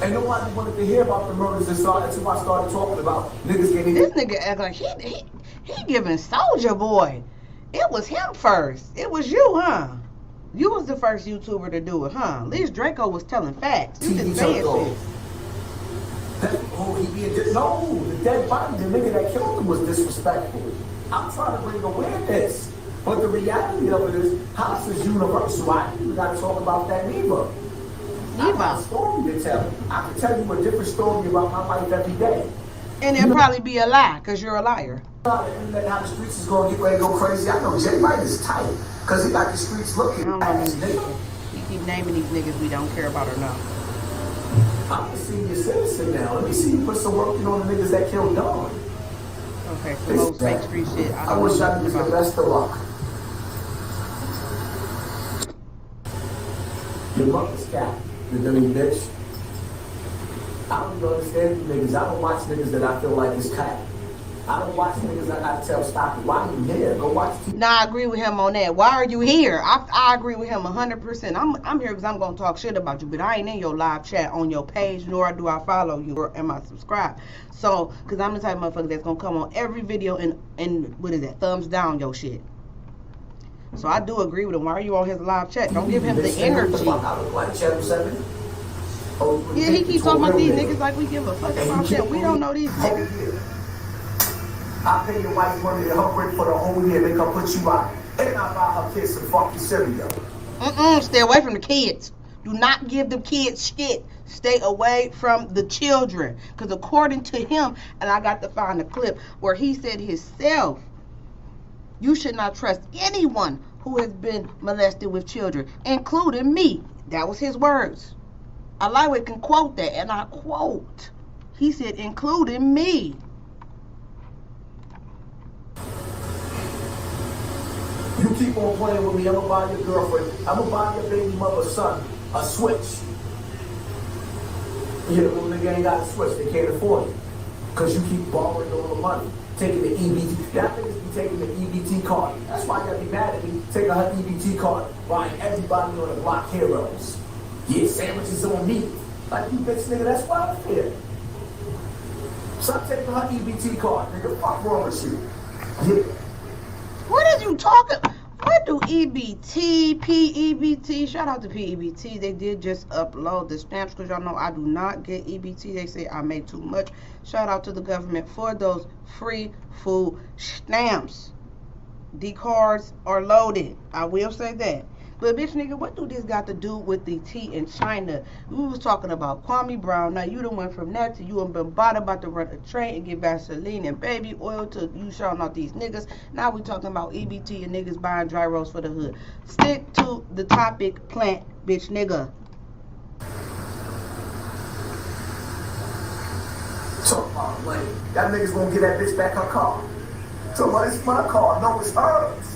And nobody wanted to hear about the murders and started. That's who I started talking about. Niggas getting... This nigga act like he giving Soldier Boy. It was him first. It was you, huh? You was the first YouTuber to do it, huh? At least Draco was telling facts. You just saying shit. Oh, he being no, the dead body, the nigga that killed him was disrespectful. I'm trying to bring awareness. But the reality of it is, house is universal. I ain't even got to talk about that neither. I got a story to tell. I can tell you a different story about my life every day. And it'll probably be a lie, because you're a liar. How the streets is going to get ready to go crazy. I know Jay Wright is tight, because he got the streets looking at his nigga. You keep naming these niggas we don't care about or not. I'm a senior citizen now. Let me see you put some work in on the niggas that killed Dawn. Okay, some old fake street shit. I wish I was the best of luck. Your mother's cat, you dirty bitch. I don't even understand you niggas. I don't watch niggas that I feel like is cat. I don't watch niggas that I tell stop it. Why are you here? Go watch TV. Nah, I agree with him on that. Why are you here? I agree with him 100%. I'm here because I'm going to talk shit about you, but I ain't in your live chat on your page, nor do I follow you or am I subscribed. So, because I'm the type of motherfucker that's going to come on every video and what is that, thumbs down your shit. So I do agree with him. Why are you on his live chat? Don't give him the energy. Yeah, he keeps talking about these niggas like we give a fuck about shit. We don't know these niggas. I pay your wife money to help rent for the whole year. They come put you out. And I buy her kids some fucking cereal. Stay away from the kids. Do not give the kids shit. Stay away from the children. Because according to him, and I got to find a clip where he said himself, you should not trust anyone who has been molested with children, including me. That was his words. A lightweight can quote that, and I quote. He said, including me. You keep on playing with me, I'm gonna buy your girlfriend, I'm gonna buy your baby mother's son a Switch. Yeah, well, nigga ain't got a Switch, they can't afford it. Because you keep borrowing all the money, taking the EBT. Y'all niggas be taking the EBT card. That's why y'all be mad at me, taking her EBT card, buying everybody on the block heroes. Yeah, sandwiches on me. Like you bitch nigga, that's why I'm here. Stop taking her EBT card, nigga, fuck wrong with you. Yeah. What are you talking? What do EBT, PEBT? Shout out to PEBT. They did just upload the stamps because y'all know I do not get EBT. They say I made too much. Shout out to the government for those free food stamps. The cards are loaded. I will say that. But bitch nigga, what do this got to do with the tea in China? We was talking about Kwame Brown. Now you done went from that to you and been about to run a train and get Vaseline and baby oil to you shouting out these niggas. Now we talking about EBT and niggas buying dry rolls for the hood. Stick to the topic, plant, bitch nigga. Talk about money. That nigga's gonna get that bitch back her car. So what is my car? No, it's hers.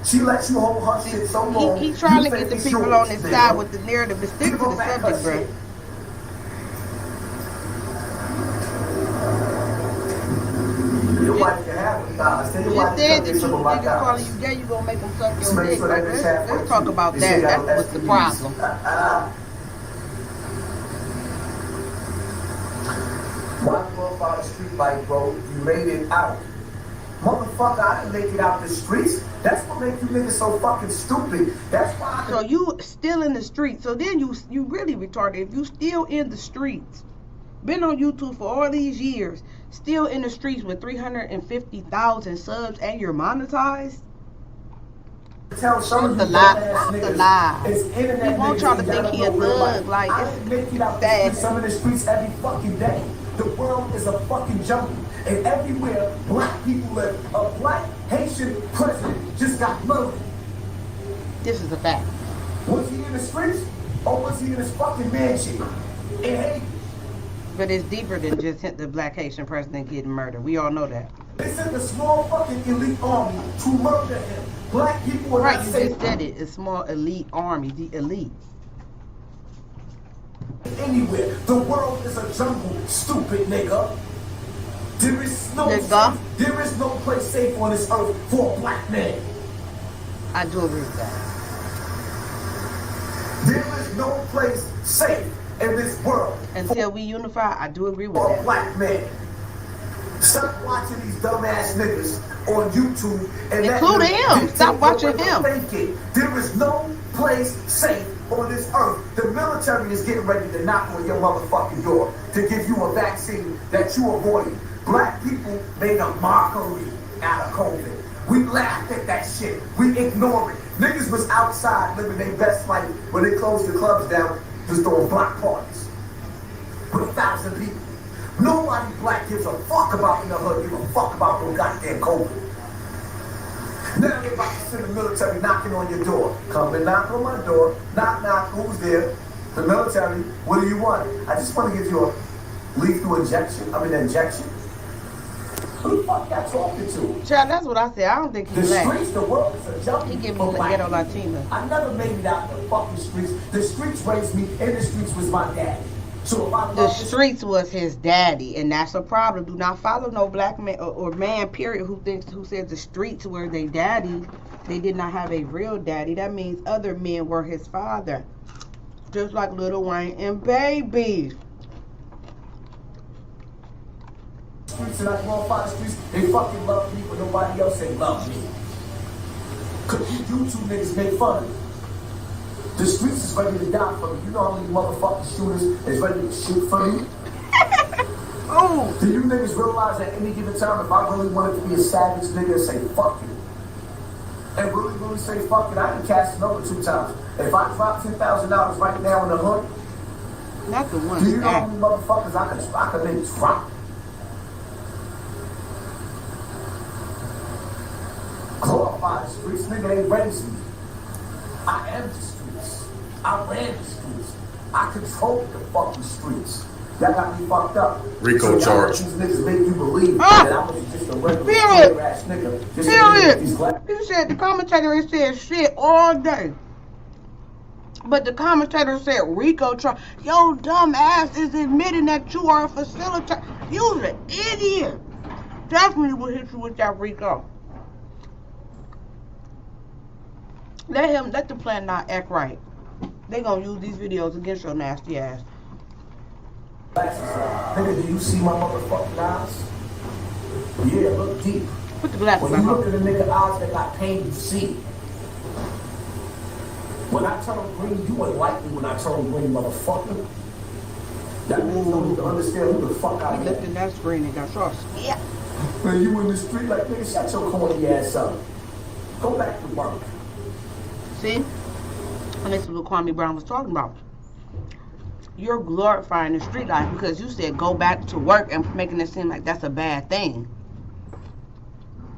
She lets you hold her shit so long. He trying to get the people on his side with the narrative, but stick to the subject, bro. Your wife can have it, guys. You just said that you niggas calling you gay, you gonna make them suck your dick. Let's talk about that. That's what's the problem. Why you up by the street light, bro? You made it out. Motherfucker, I didn't make it out the streets. That's what makes you niggas so fucking stupid. That's why. So you still in the streets. So then you really retarded. If you still in the streets, been on YouTube for all these years, still in the streets with 350,000 subs and you're monetized. Tell some of the you lie. It's internet. He want y'all to think he a thug. Like it's sad. Some of the streets every fucking day. The world is a fucking jungle. And everywhere black people live, a black Haitian president just got murdered. This is a fact. Was he in the streets or was he in his fucking mansion in Haiti? But it's deeper than just the black Haitian president getting murdered. We all know that. They sent a small fucking elite army to murder him. Black people are right, not you safe. just said it. A small elite army, the elite. Anywhere. The world is a jungle, stupid nigga. There is no place safe on this earth for a black man. I do agree with that. There is no place safe in this world until we unify. I do agree with for that. A black man. Stop watching these dumbass niggas on YouTube and including him. Stop watching him. There is no place safe on this earth. The military is getting ready to knock on your motherfucking door to give you a vaccine that you avoided. Black people made a mockery out of COVID. We laughed at that shit. We ignored it. Niggas was outside living their best life when they closed the clubs down, just throwing block parties with 1,000 people. Nobody black gives a fuck about in the hood, give a fuck about no goddamn COVID. Now they're about to send the military knocking on your door. Come and knock on my door. Knock, knock, who's there? The military, what do you want? I just want to give you a lethal injection. Who the fuck y'all talking to? Child, that's what I said. I don't think he's black. The streets, the world is a jungle. He give me the ghetto Latina. I never made it out the fucking streets. The streets raised me, and the streets was my daddy. So if I the streets was his daddy, and that's a problem. Do not follow no black man or man, period, who says the streets were their daddy. They did not have a real daddy. That means other men were his father. Just like Lil Wayne and Baby. Streets and I go off the streets, they fucking love me, but nobody else ain't love me. Cause you two niggas make fun of me. The streets is ready to die for me. You know how many motherfucking shooters is ready to shoot for me? Oh. Do you niggas realize at any given time, if I really wanted to be a savage nigga and say fuck you, and really say fuck it, I can cash it over 2 times. If I drop $10,000 right now in the hood, not the one. Do you know how many motherfuckers I could make drop? Glorify the streets, nigga, they raised me. I am the streets. I ran the streets. I controlled the fucking streets. Y'all got me fucked up. Rico so charge. These niggas make you believe that I was just a regular ass nigga. You said the commentator said shit all day. But the commentator said Rico charge. Yo, dumb ass is admitting that you are a facilitator. You're an idiot. Definitely will hit you with that Rico. Let the plan not act right. They gonna use these videos against your nasty ass. Nigga, do you see my motherfucking eyes? Yeah, look deep. Put the glasses When you on. look at a nigga eyes that got pain, you see. When I turn green, you wouldn't like me when I turn green, motherfucker. That means you don't need to understand who the fuck I am. He looked at that screen and got short. Yeah. Man, you in the street like, nigga, shut your corny ass up. Go back to work. See? And this is what Kwame Brown was talking about. You're glorifying the street life because you said go back to work and making it seem like that's a bad thing.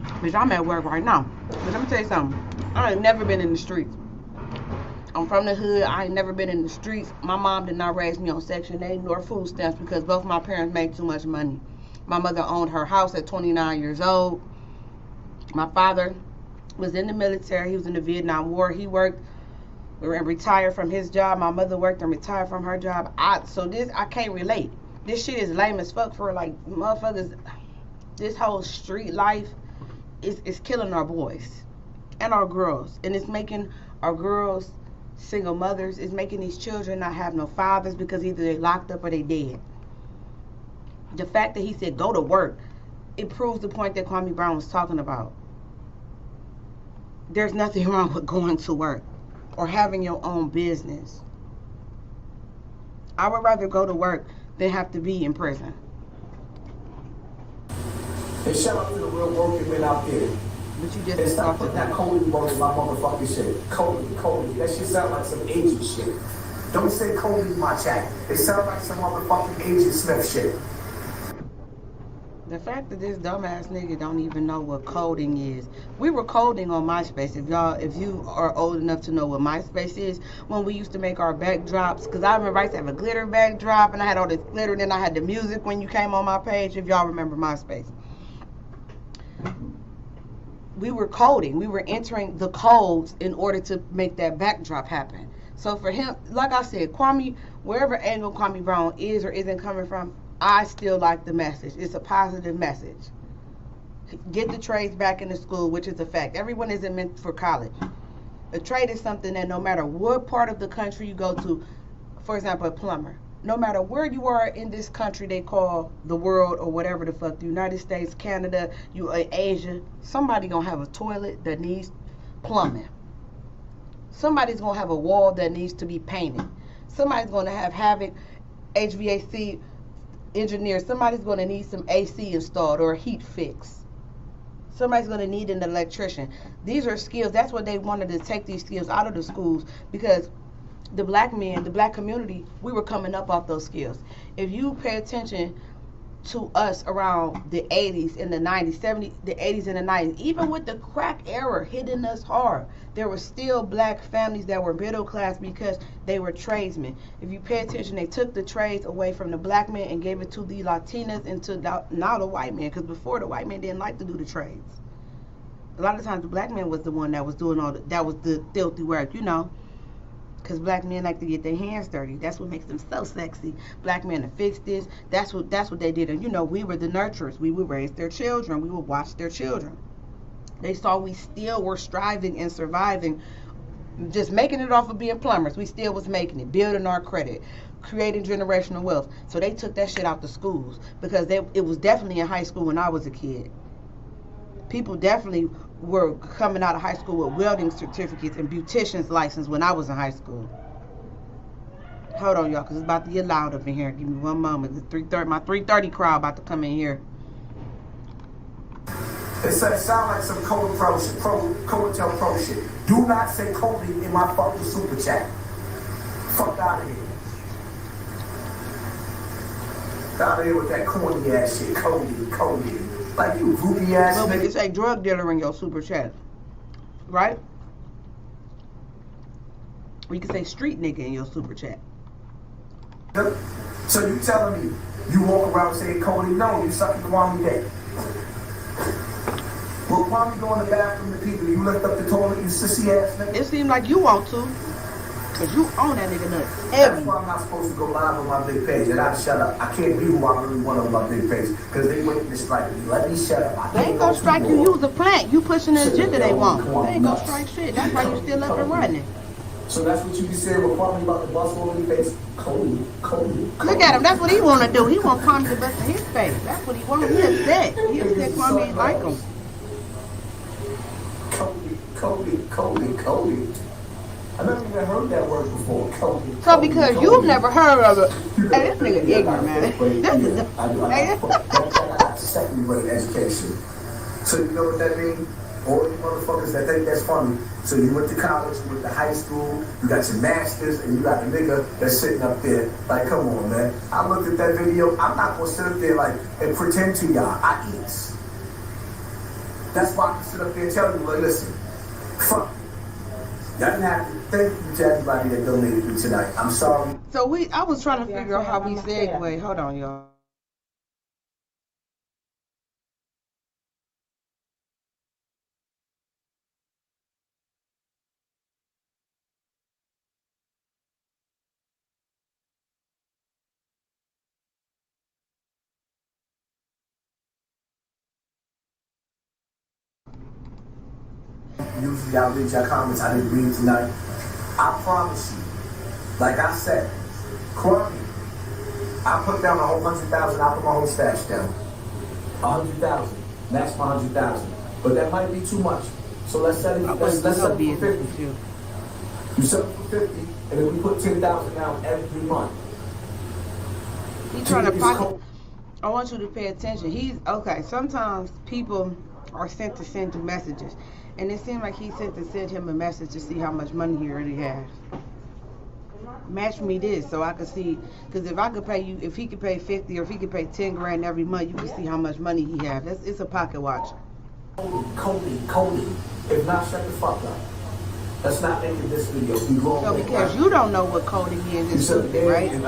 Bitch, I'm at work right now. But let me tell you something. I ain't never been in the streets. I'm from the hood. I ain't never been in the streets. My mom did not raise me on Section 8 nor food stamps because both my parents made too much money. My mother owned her house at 29 years old. My father was in the military. He was in the Vietnam War. He worked and retired from his job. My mother worked and retired from her job. I can't relate. This shit is lame as fuck for like motherfuckers. This whole street life is killing our boys and our girls, and it's making our girls single mothers. It's making these children not have no fathers because either they locked up or they dead. The fact that he said go to work, it proves the point that Kwame Brown was talking about. There's nothing wrong with going to work or having your own business. I would rather go to work than have to be in prison. And shout out to the real working men out there. But you And just stop putting that Cody word in my motherfucking shit. Cody. That shit sound like some Agent shit. Don't say Cody in my chat. It sounds like some motherfucking Agent Smith shit. The fact that this dumbass nigga don't even know what coding is. We were coding on MySpace. If you are old enough to know what MySpace is, when we used to make our backdrops, because I remember I used to have a glitter backdrop and I had all this glitter, and then I had the music when you came on my page, if y'all remember MySpace. We were coding. We were entering the codes in order to make that backdrop happen. So for him, like I said, Kwame, wherever angle Kwame Brown is or isn't coming from, I still like the message. It's a positive message. Get the trades back into school, which is a fact. Everyone isn't meant for college. A trade is something that no matter what part of the country you go to, for example, a plumber, no matter where you are in this country they call the world or whatever the fuck, the United States, Canada, Asia, somebody gonna have a toilet that needs plumbing. Somebody's going to have a wall that needs to be painted. Somebody's going to have it HVAC engineer. Somebody's going to need some AC installed or a heat fix. Somebody's going to need an electrician. These are skills. That's what they wanted to take these skills out of the schools, because the black men, the black community, we were coming up off those skills. If you pay attention to us around the 80s and the 90s, the 80s and the 90s, even with the crack era hitting us hard, there were still black families that were middle class because they were tradesmen. If you pay attention, they took the trades away from the black men and gave it to the Latinas and to now the white man, because before the white man didn't like to do the trades. A lot of times the black man was the one that was doing that was the filthy work, you know. Because black men like to get their hands dirty. That's what makes them so sexy. Black men to fix this. That's what they did. And you know, we were the nurturers. We would raise their children. We would watch their children. They saw we still were striving and surviving, just making it off of being plumbers. We still was making it, building our credit, creating generational wealth. So they took that shit out the schools, because it was definitely in high school when I was a kid. People definitely were coming out of high school with welding certificates and beautician's license when I was in high school. Hold on, y'all, because it's about to get loud up in here. Give me one moment. It's 3:30. My 3:30 crowd about to come in here. It sound like some COINTELPRO pro shit. Do not say Cody in my fucking super chat. Fuck out of here. Out of here with that corny ass shit. Cody. Like, you groupie ass Well, we nigga. can say drug dealer in your super chat, right? We can say street nigga in your super chat. So you telling me you walk around saying Cody? No, you sucking Kwame dick. Will Kwame go in the bathroom to people? You lift up the toilet, you sissy ass nigga? It seems like you want to, because you own that nigga nuts That's heavy. why I'm not supposed to go live on my big page. And I shut up. I can't be who I really want on my big page, because they waiting to strike me. Let me shut up. They ain't gonna strike you. Use a plant. You pushing the agenda they want. They ain't gonna strike shit. That's why you still up and running. So that's what you be saying with Kwame about the bus over your face? Cody. Look at him. That's what he want to do. He want Kwame to bust in his face. That's what he want. He upset. He upset Kwame ain't like him. Cody. I never even heard that word before. Cody. So because you've never heard of it, hey, this nigga ignorant, man. I got secondary grade education. So you know what that means? All you motherfuckers that think that's funny. So you went to college, you went to high school, you got your masters, and you got a nigga that's sitting up there. Like, come on, man. I looked at that video. I'm not gonna sit up there like and pretend to y'all. I eat. That's why I can sit up there and tell you, like, listen, fuck. Y'all didn't have to. Thank you to everybody that donated me tonight. I'm sorry. So I was trying to figure out how we segue. Hold on, y'all. Usually I read your comments. I didn't read tonight. I promise you, like I said, Kwame, I put down a whole 100,000. I put my whole stash down. 100,000. That's my 100,000. But that might be too much. So let's set it. Let's set it for 50. You set it for 50, and then we put 10,000 down every month. He's trying to pocket. I want you to pay attention. He's okay. Sometimes people are sent to send you messages. And it seemed like he sent to send him a message to see how much money he already has. Match me this so I could see, because if I could pay you, if he could pay 50 or if he could pay 10 grand every month, you can see how much money he has. It's a pocket watch. Cody. If not, shut the fuck up. Let's not make this video. So because you don't know what Cody means, it's stupid, right? You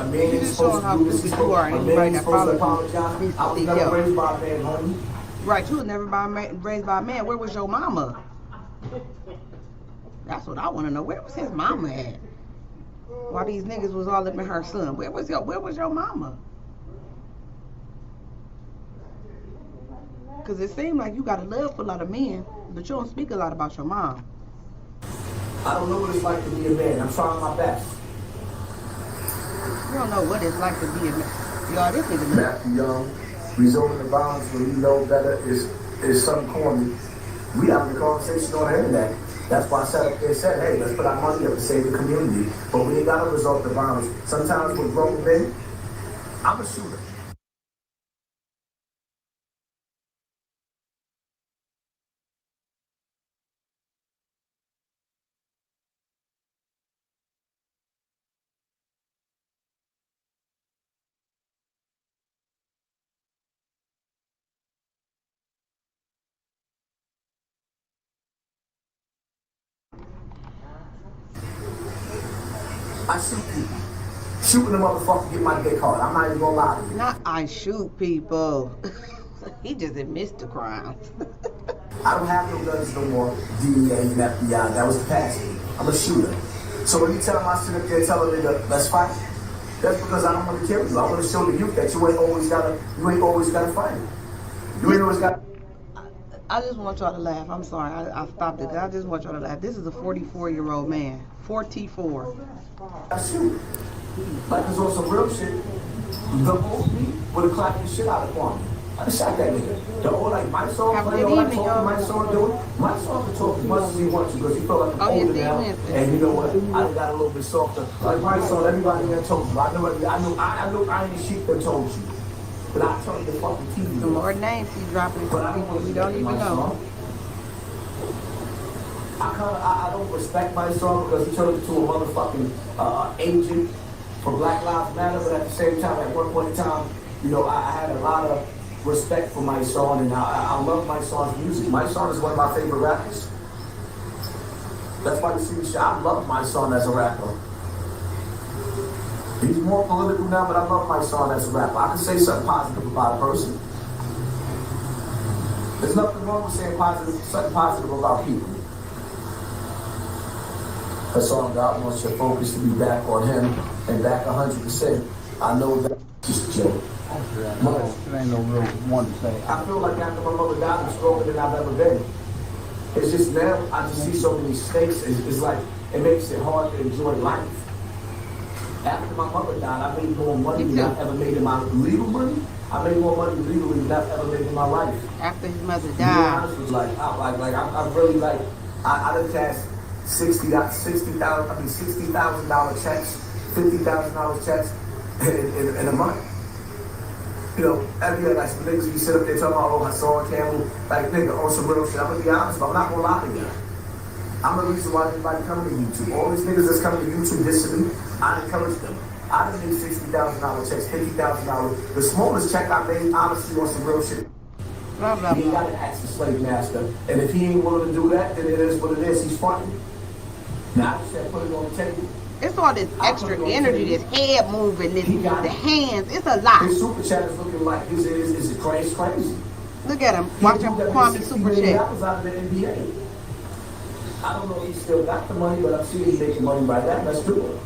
just showing how stupid you are. Anybody that follows you, I was never raised by a man, homie. Right, you was never raised by a man. Where was your mama? That's what I want to know. Where was his mama at? While these niggas was all up in her son. Where was your mama? Because it seemed like you got a love for a lot of men, but you don't speak a lot about your mom. I don't know what it's like to be a man. I'm trying my best. You don't know what it's like to be a man. Y'all, this nigga Matthew Young, resolving the violence when you know better is something corny. We having a conversation on the internet. That's why I sat up there and said, hey, let's put our money up to save the community. But we ain't got to resort to violence. Sometimes with grown men, I'm a shooter. I shoot people. Shooting a motherfucker get my dick hard. I'm not even gonna lie to you. Not I shoot people. He just admits the crimes. I don't have no guns no more. DEA and FBI. That was the past. I'm a shooter. So anytime I sit up there telling a nigga, let's fight, that's because I don't want to kill you. I want to show the youth that you ain't always gotta fight. You ain't always gotta. I just want y'all to laugh. I'm sorry. I stopped it. I just want y'all to laugh. This is a 44-year-old man. 44. I shoot. Like it's on some real shit. The old me would have clapped the shit out of Kwame. I shot that nigga. The old like my song, my song doing. My song can talk as much as he wants to because he felt like I'm older now. And you know what? I got a little bit softer. Like my song, everybody that told you. I know I ain't shit that told you. But I tell you the fucking TV. The more names he's dropping for people we don't even know. I don't respect my song because he turned into a motherfucking agent for Black Lives Matter, but at the same time, at one point in time, you know, I had a lot of respect for my song, and I love my song's music. My song is one of my favorite rappers. That's why you see me say, I love my song as a rapper. He's more political now, but I love my song as a rapper. I can say something positive about a person. There's nothing wrong with saying something positive about people. That song, God wants your focus to be back on him and back 100%. I know that's just a joke. There ain't no real one to say. I feel like after my mother died, I'm stronger than I've ever been. It's just now, I just see so many snakes. It's like, it makes it hard to enjoy life. After my mother died, I made more money than I've ever made in my legal money. I made more money legally than I've ever made in my life. After his mother died. To be honest, I really like, I done cashed $60,000 checks, $50,000 checks in a month. You know, every other like some niggas be sit up there talking about, oh, HASSAN, Campbell, like nigga, on some real shit. I'm gonna be honest, but I'm not gonna lie to you. I'm the reason why everybody coming to YouTube. All these niggas that's coming to YouTube dissing me, I encourage them. I done made $60,000 checks, $50,000. The smallest check I made, honestly, on some real shit. Blah, blah, he got to ask the slave master. And if he ain't willing to do that, then it is what it is. He's fighting. Now I just said put it on the table. It's all this extra energy, this head moving, the hands. It's a lot. His super chat is looking like is crazy. Look at him. Watch him Kwame super chat. That was out of the NBA. I don't know if he still got the money, but I'm seeing he's making money by that. Let's do it.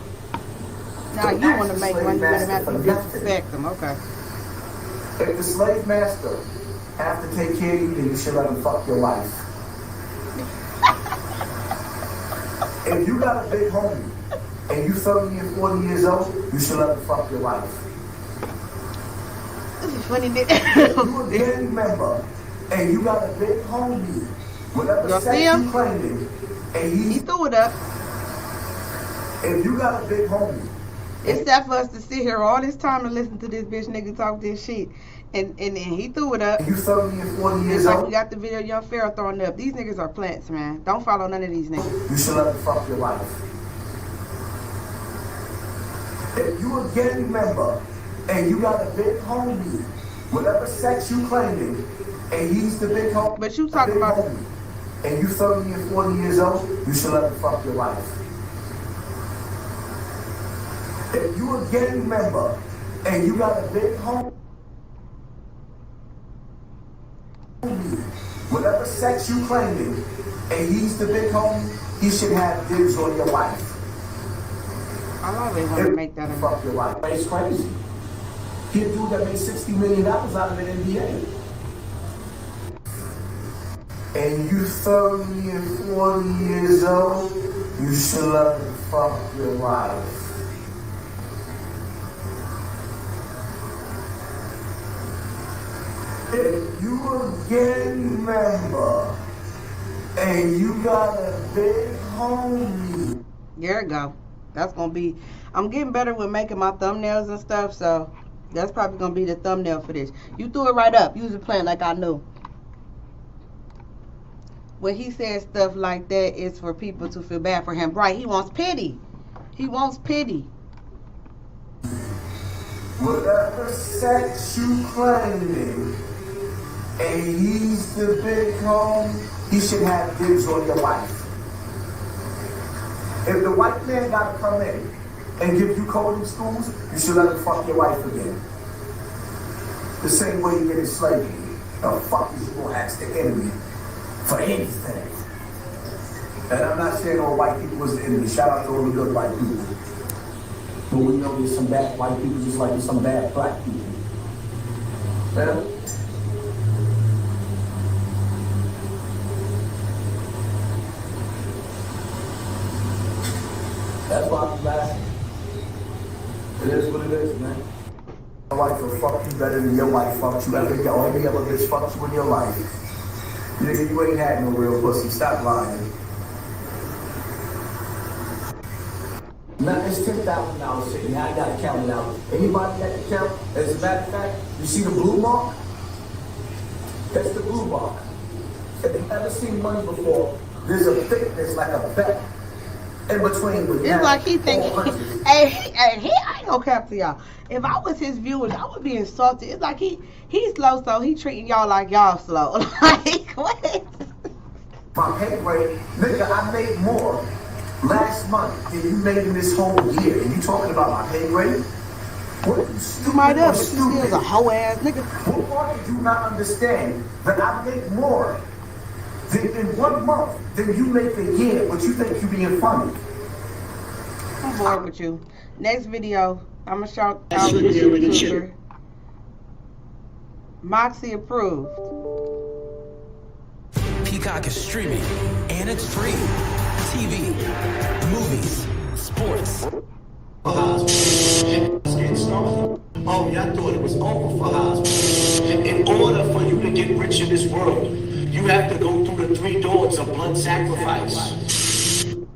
Now you want to make money, you're going to have to disrespect them. Okay. If the slave master have to take care of you, then you should let him fuck your life. If you got a big homie and you 30 and 40 years old, you should let him fuck your life. This is funny, nigga. If you a gang member and you got a big homie, whatever sex you claiming, and he threw it up. If you got a big homie, it's that for us to sit here all this time and listen to this bitch nigga talk this shit. And he threw it up. You 30 and 40 years it's like old. You got the video of Young Pharaoh throwing up. These niggas are plants, man. Don't follow none of these niggas. You should let them fuck your life. If you a gang member and you got a big homie, whatever sex you claiming, and he's the big homie. But you talking about homie, and you 30 and 40 years old, you should let them fuck your life. If you a gang member and you got a big homie, whatever sex you claiming, and he's the big homie, he should have dibs on your wife. I always want to make that fuck your wife. It's crazy. He a dude that made $60 million out of the NBA. And you 30 and 40 years old, you should let him fuck your wife. If you a gang member and you got a big homie. There it go. That's gonna be. I'm getting better with making my thumbnails and stuff, so that's probably gonna be the thumbnail for this. You threw it right up. You was playing like I knew. When he says stuff like that, it's for people to feel bad for him. Right? He wants pity. He wants pity. Whatever sex you claiming, and he's the big homie, he should have dibs on your wife. If the white man gotta come in and give you coding schools, you should let him fuck your wife again. The same way you get enslaved. The fuck is you gonna ask the enemy for anything? And I'm not saying all white people is the enemy. Shout out to all the good white people. But we know there's some bad white people just like there's some bad black people. Yeah? That's why I'm laughing. It is what it is, man. Your wife will fuck you better than your wife fucked you ever. Or any other bitch fucked you in your life. Nigga, you ain't had no real pussy. Stop lying. Now it's $10,000 sitting here. I gotta count it out. Anybody that can count? As a matter of fact, you see the blue mark? That's the blue mark. If you've ever seen money before, there's a thickness like a bet in between. With it's like he thinking, hey, I ain't gonna cap to y'all. If I was his viewers, I would be insulted. It's like he's slow, so he treating y'all like y'all slow. Like, what? My pay rate, nigga, I made more last month than you made in this whole year. And you talking about my pay rate? What are you stupid? You might have, but you still a hoe ass nigga. What part did you not understand that I make more in 1 month than you make a year, but you think you being funny? I'm bored with you. Next video, I'm gonna shout out this YouTuber. Moxie approved. Peacock is streaming, and it's free. TV, movies, sports. Oh, y'all thought it was over for Hassan. In order for you to get rich in this world, you have to go through the 3 doors of blood sacrifice.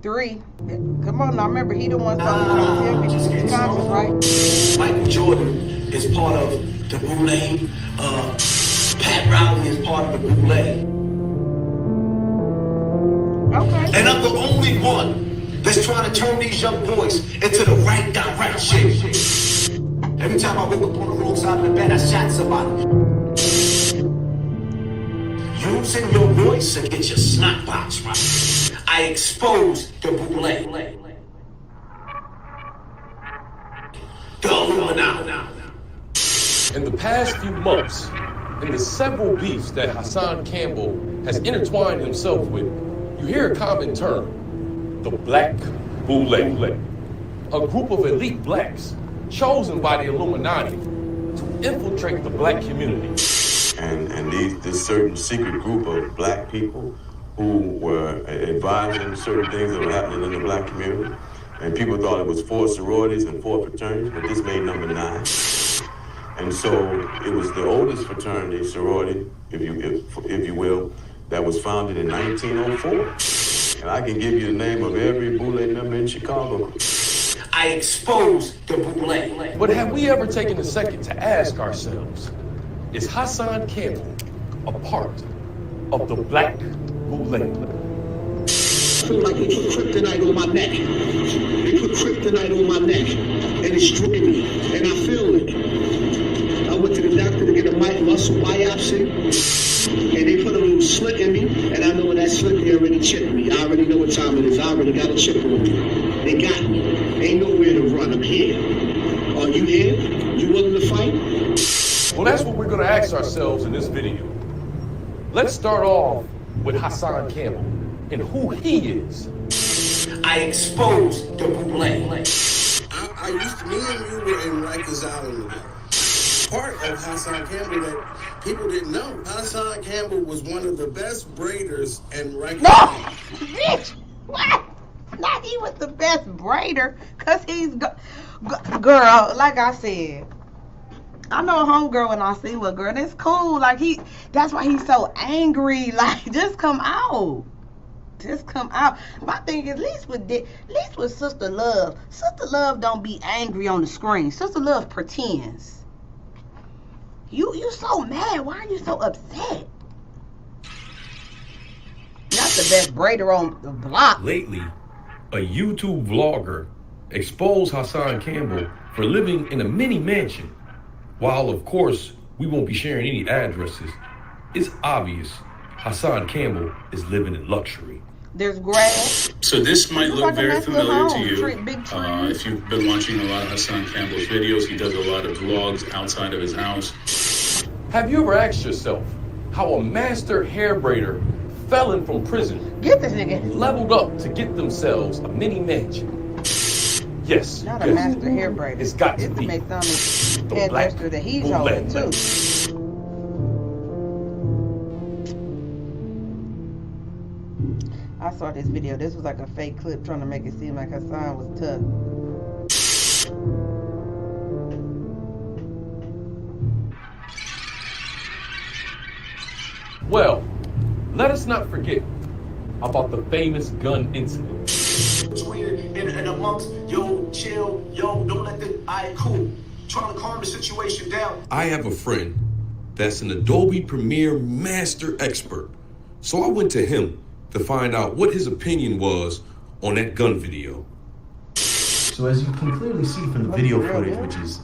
3. Come on now, remember he the one talking about him. Conscious, right? Michael Jordan is part of the Boule. Pat Riley is part of the Boule. Okay. And I'm the only one that's trying to turn these young boys into the right direction. Every time I woke up on the wrong side of the bed, I shot somebody. Using your voice and get your snot box right. I exposed the Boule. The Illuminati. In the past few months, in the several beefs that Hassan Campbell has intertwined himself with, you hear a common term, the Black Boule, a group of elite blacks chosen by the Illuminati to infiltrate the black community. And this certain secret group of black people who were advising certain things that were happening in the black community. And people thought it was 4 sororities and 4 fraternities, but this made number 9. And so it was the oldest fraternity, sorority, if you will, that was founded in 1904. And I can give you the name of every Boule member in Chicago. I exposed the Boule. But have we ever taken a second to ask ourselves, is Hassan Campbell a part of the Black Boule? I feel like they put kryptonite on my neck. They put kryptonite on my neck, and it's stripping me, and I feel it. I went to the doctor to get a muscle biopsy, and they put a little slit in me, and I know when that slit, they already chipped me. I already know what time it is. I already got a chip on me. They got me. Ain't nowhere to run. I'm here. Are you here? You willing to fight? Well, that's what we're going to ask ourselves in this video. Let's start off with Hassan Campbell and who he is. I exposed the Boule. I used to, me and you were in Rikers Island together. Part of Hassan Campbell that people didn't know. Hassan Campbell was one of the best braiders in Rikers Island. No! Bitch! What? Not he was the best braider, because he's... Girl, like I said, I know a homegirl when I see one, girl, and it's cool. Like, that's why he's so angry. Like, just come out. just come out. My thing is, at least with Sister Love. Sister Love don't be angry on the screen. Sister Love pretends. You so mad. Why are you so upset? Not the best braider on the block. Lately, a YouTube vlogger exposed Hassan Campbell for living in a mini mansion. While, of course, we won't be sharing any addresses, it's obvious Hassan Campbell is living in luxury. There's grass. So this might look like very familiar to you. Big if you've been watching a lot of Hassan Campbell's videos, he does a lot of vlogs outside of his house. Have you ever asked yourself how a master hair braider felon from prison get this nigga leveled up to get themselves a mini mansion? Yes. Not a master hair braider. It's got to be the hairdresser that he's holding too. I saw this video. This was like a fake clip trying to make it seem like Hassan was tough. Well, let us not forget about the famous gun incident. And amongst, yo, chill, yo, don't let the, alright, cool. Trying to calm the situation down. I have a friend that's an Adobe Premiere master expert. So I went to him to find out what his opinion was on that gun video. So as you can clearly see from the video footage, which is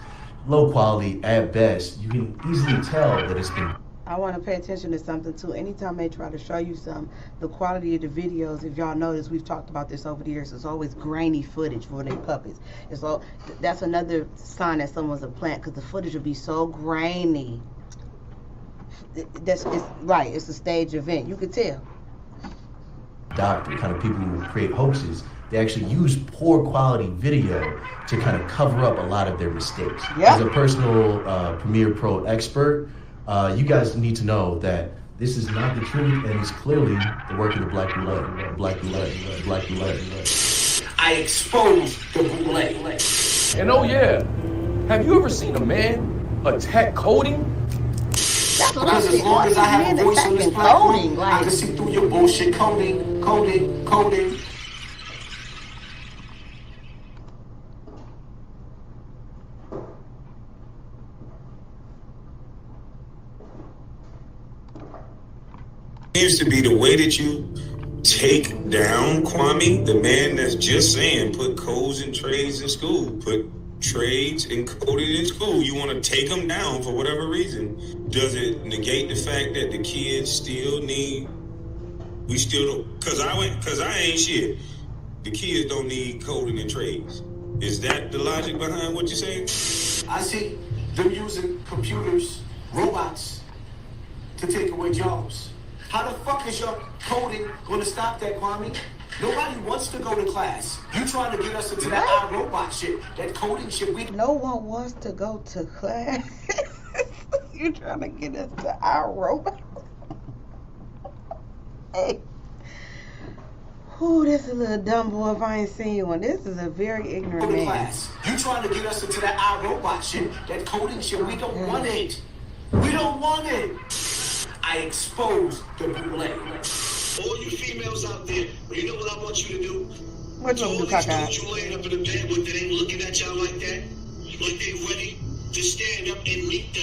low quality at best, you can easily tell that it's been... I want to pay attention to something too. Anytime they try to show you some, the quality of the videos, if y'all notice, we've talked about this over the years, it's always grainy footage for their puppets. It's all, that's another sign that someone's a plant, because the footage will be so grainy. It's right, it's a stage event, you could tell. Doctor, kind of people who create hoaxes, they actually use poor quality video to kind of cover up a lot of their mistakes. Yep. As a personal Premiere Pro expert, you guys need to know that this is not the truth, and it's clearly the work of the black bootleg. Black bootleg. Black bootleg. I exposed the bootleg. And oh yeah, have you ever seen a man attack coding? Because as long as I have a voice on this platform, I can see through your bullshit coding. Seems to be the way that you take down Kwame, the man that's just saying put codes and trades in school, put trades and coding in school. You want to take them down for whatever reason. Does it negate the fact that the kids still need, we still don't, because I ain't shit. The kids don't need coding and trades. Is that the logic behind what you're saying? I see them using computers, robots, to take away jobs. How the fuck is your coding going to stop that, Kwame? Nobody wants to go to class. You trying to get us into that iRobot shit, that coding shit. No one wants to go to class. You trying to get us to iRobot? Hey. Ooh, this is a little dumb boy if I ain't seen you one. This is a very ignorant man. Class. You trying to get us into that iRobot shit, that coding shit. We don't want it. We don't want it. I exposed the bootleg. All you females out there, you know what I want you to do? What you want to do, Kaka? You laying up in the bed with that ain't looking at y'all like that, like they ready to stand up and meet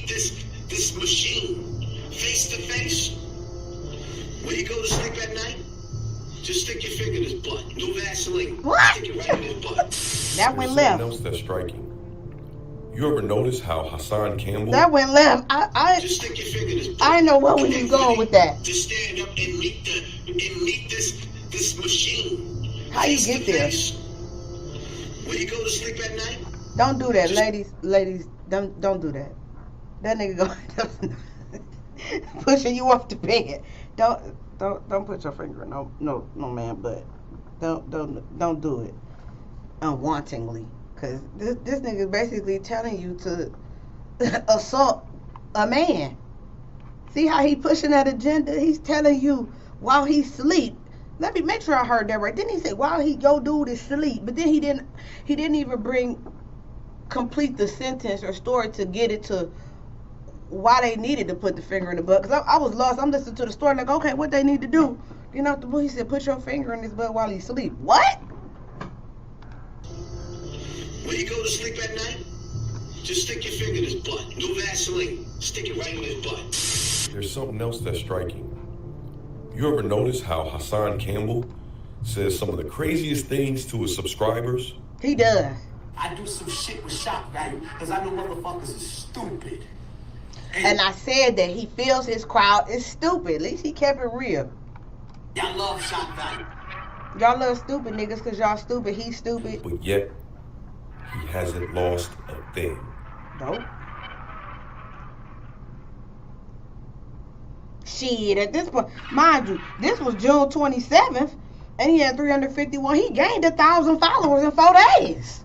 this machine face to face. When you go to sleep at night, just stick your finger in his butt. No Vaseline. What? Stick it right in his butt. That went left. Something else that's striking. You ever notice how Hassan Campbell... That went left. Just stick your finger in his butt. I know where we was going with that. Just stand up and meet this machine. How you get there? When you go to sleep at night. Don't do that, ladies. Don't do that. That nigga go pushing you off the bed. Don't put your finger in no man butt. Don't do it unwantingly. Cause this nigga is basically telling you to assault a man. See how he pushing that agenda? He's telling you while he sleep. Let me make sure I heard that right. Didn't he say while your dude is asleep? But then he didn't even complete the sentence or story to get it to why they needed to put the finger in the butt. Cause I was lost. I'm listening to the story like, okay, what they need to do? You know, the boy, he said, put your finger in his butt while he sleep. What? When you go to sleep at night, just stick your finger in his butt. No Vaseline. Stick it right in his butt. There's something else that's striking. You ever notice how Hassan Campbell says some of the craziest things to his subscribers? He does. I do some shit with shock value because I know motherfuckers is stupid. And I said that he feels his crowd is stupid. At least he kept it real. Y'all love shock value. Y'all love stupid niggas because y'all stupid. He's stupid. But yet, he hasn't lost a thing. Nope. Shit, at this point, mind you, this was June 27th, and he had 351. He gained 1,000 followers in 4 days.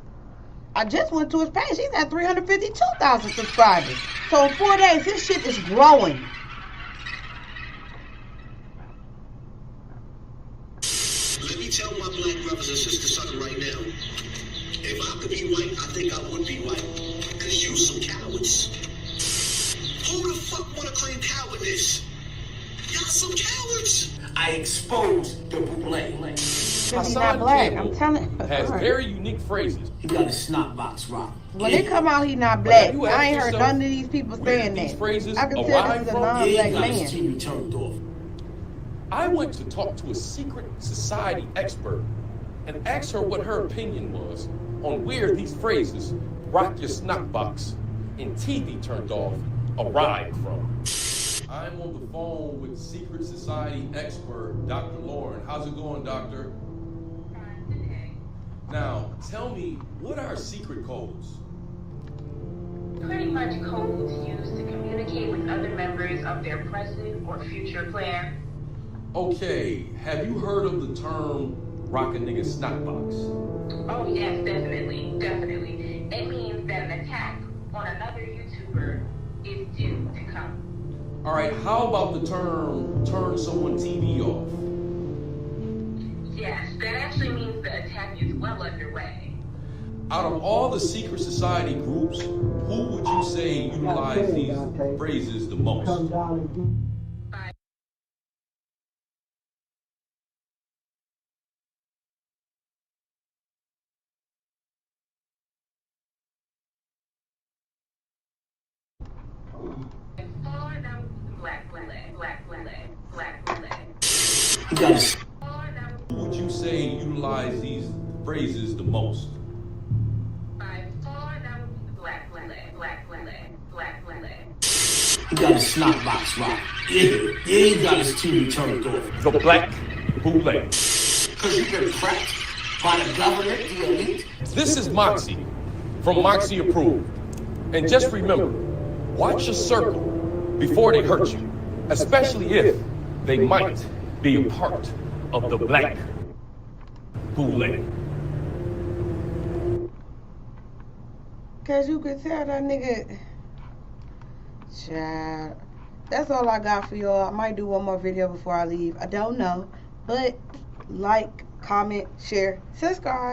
I just went to his page. He's at 352,000 subscribers. So in 4 days, his shit is growing. Let me tell my black brothers and sisters something right now. If I could be white, I think I would be white. Because you some cowards. Who the fuck want to claim cowardice? Y'all some cowards. I exposed the bootleg. He's not black. I'm telling you. Has very unique phrases. He got a snot box rock. When they come out, he not black. I ain't heard none of these people saying that. I can tell this is a non-black man. TV turned off. I went to talk to a secret society expert and asked her what her opinion was on where these phrases, rock your snot box and TV turned off, arrived from. I'm on the phone with secret society expert, Dr. Lauren. How's it going, doctor? Now, tell me, what are secret codes? Pretty much codes used to communicate with other members of their present or future clan. Okay, have you heard of the term rock a nigga snot box? Oh yes, definitely. It means that an attack on another YouTuber is due to come. All right, how about the term turn someone's TV off? Yes, that actually means the attack is well underway. Out of all the secret society groups, who would you say utilize these phrases the most? Who would you say utilize these phrases the most? By far, that would be the black. He got a snot box rock. Yeah, he got his TV turned off. The black bootleg. Because you've been cracked by the government, the elite. This is Moxie from Moxie Approved. And just remember, watch your circle before they hurt you, especially if they might be a part of the black bootleg. Cause you could tell that nigga. Child. That's all I got for y'all. I might do one more video before I leave. I don't know. But like, comment, share, subscribe.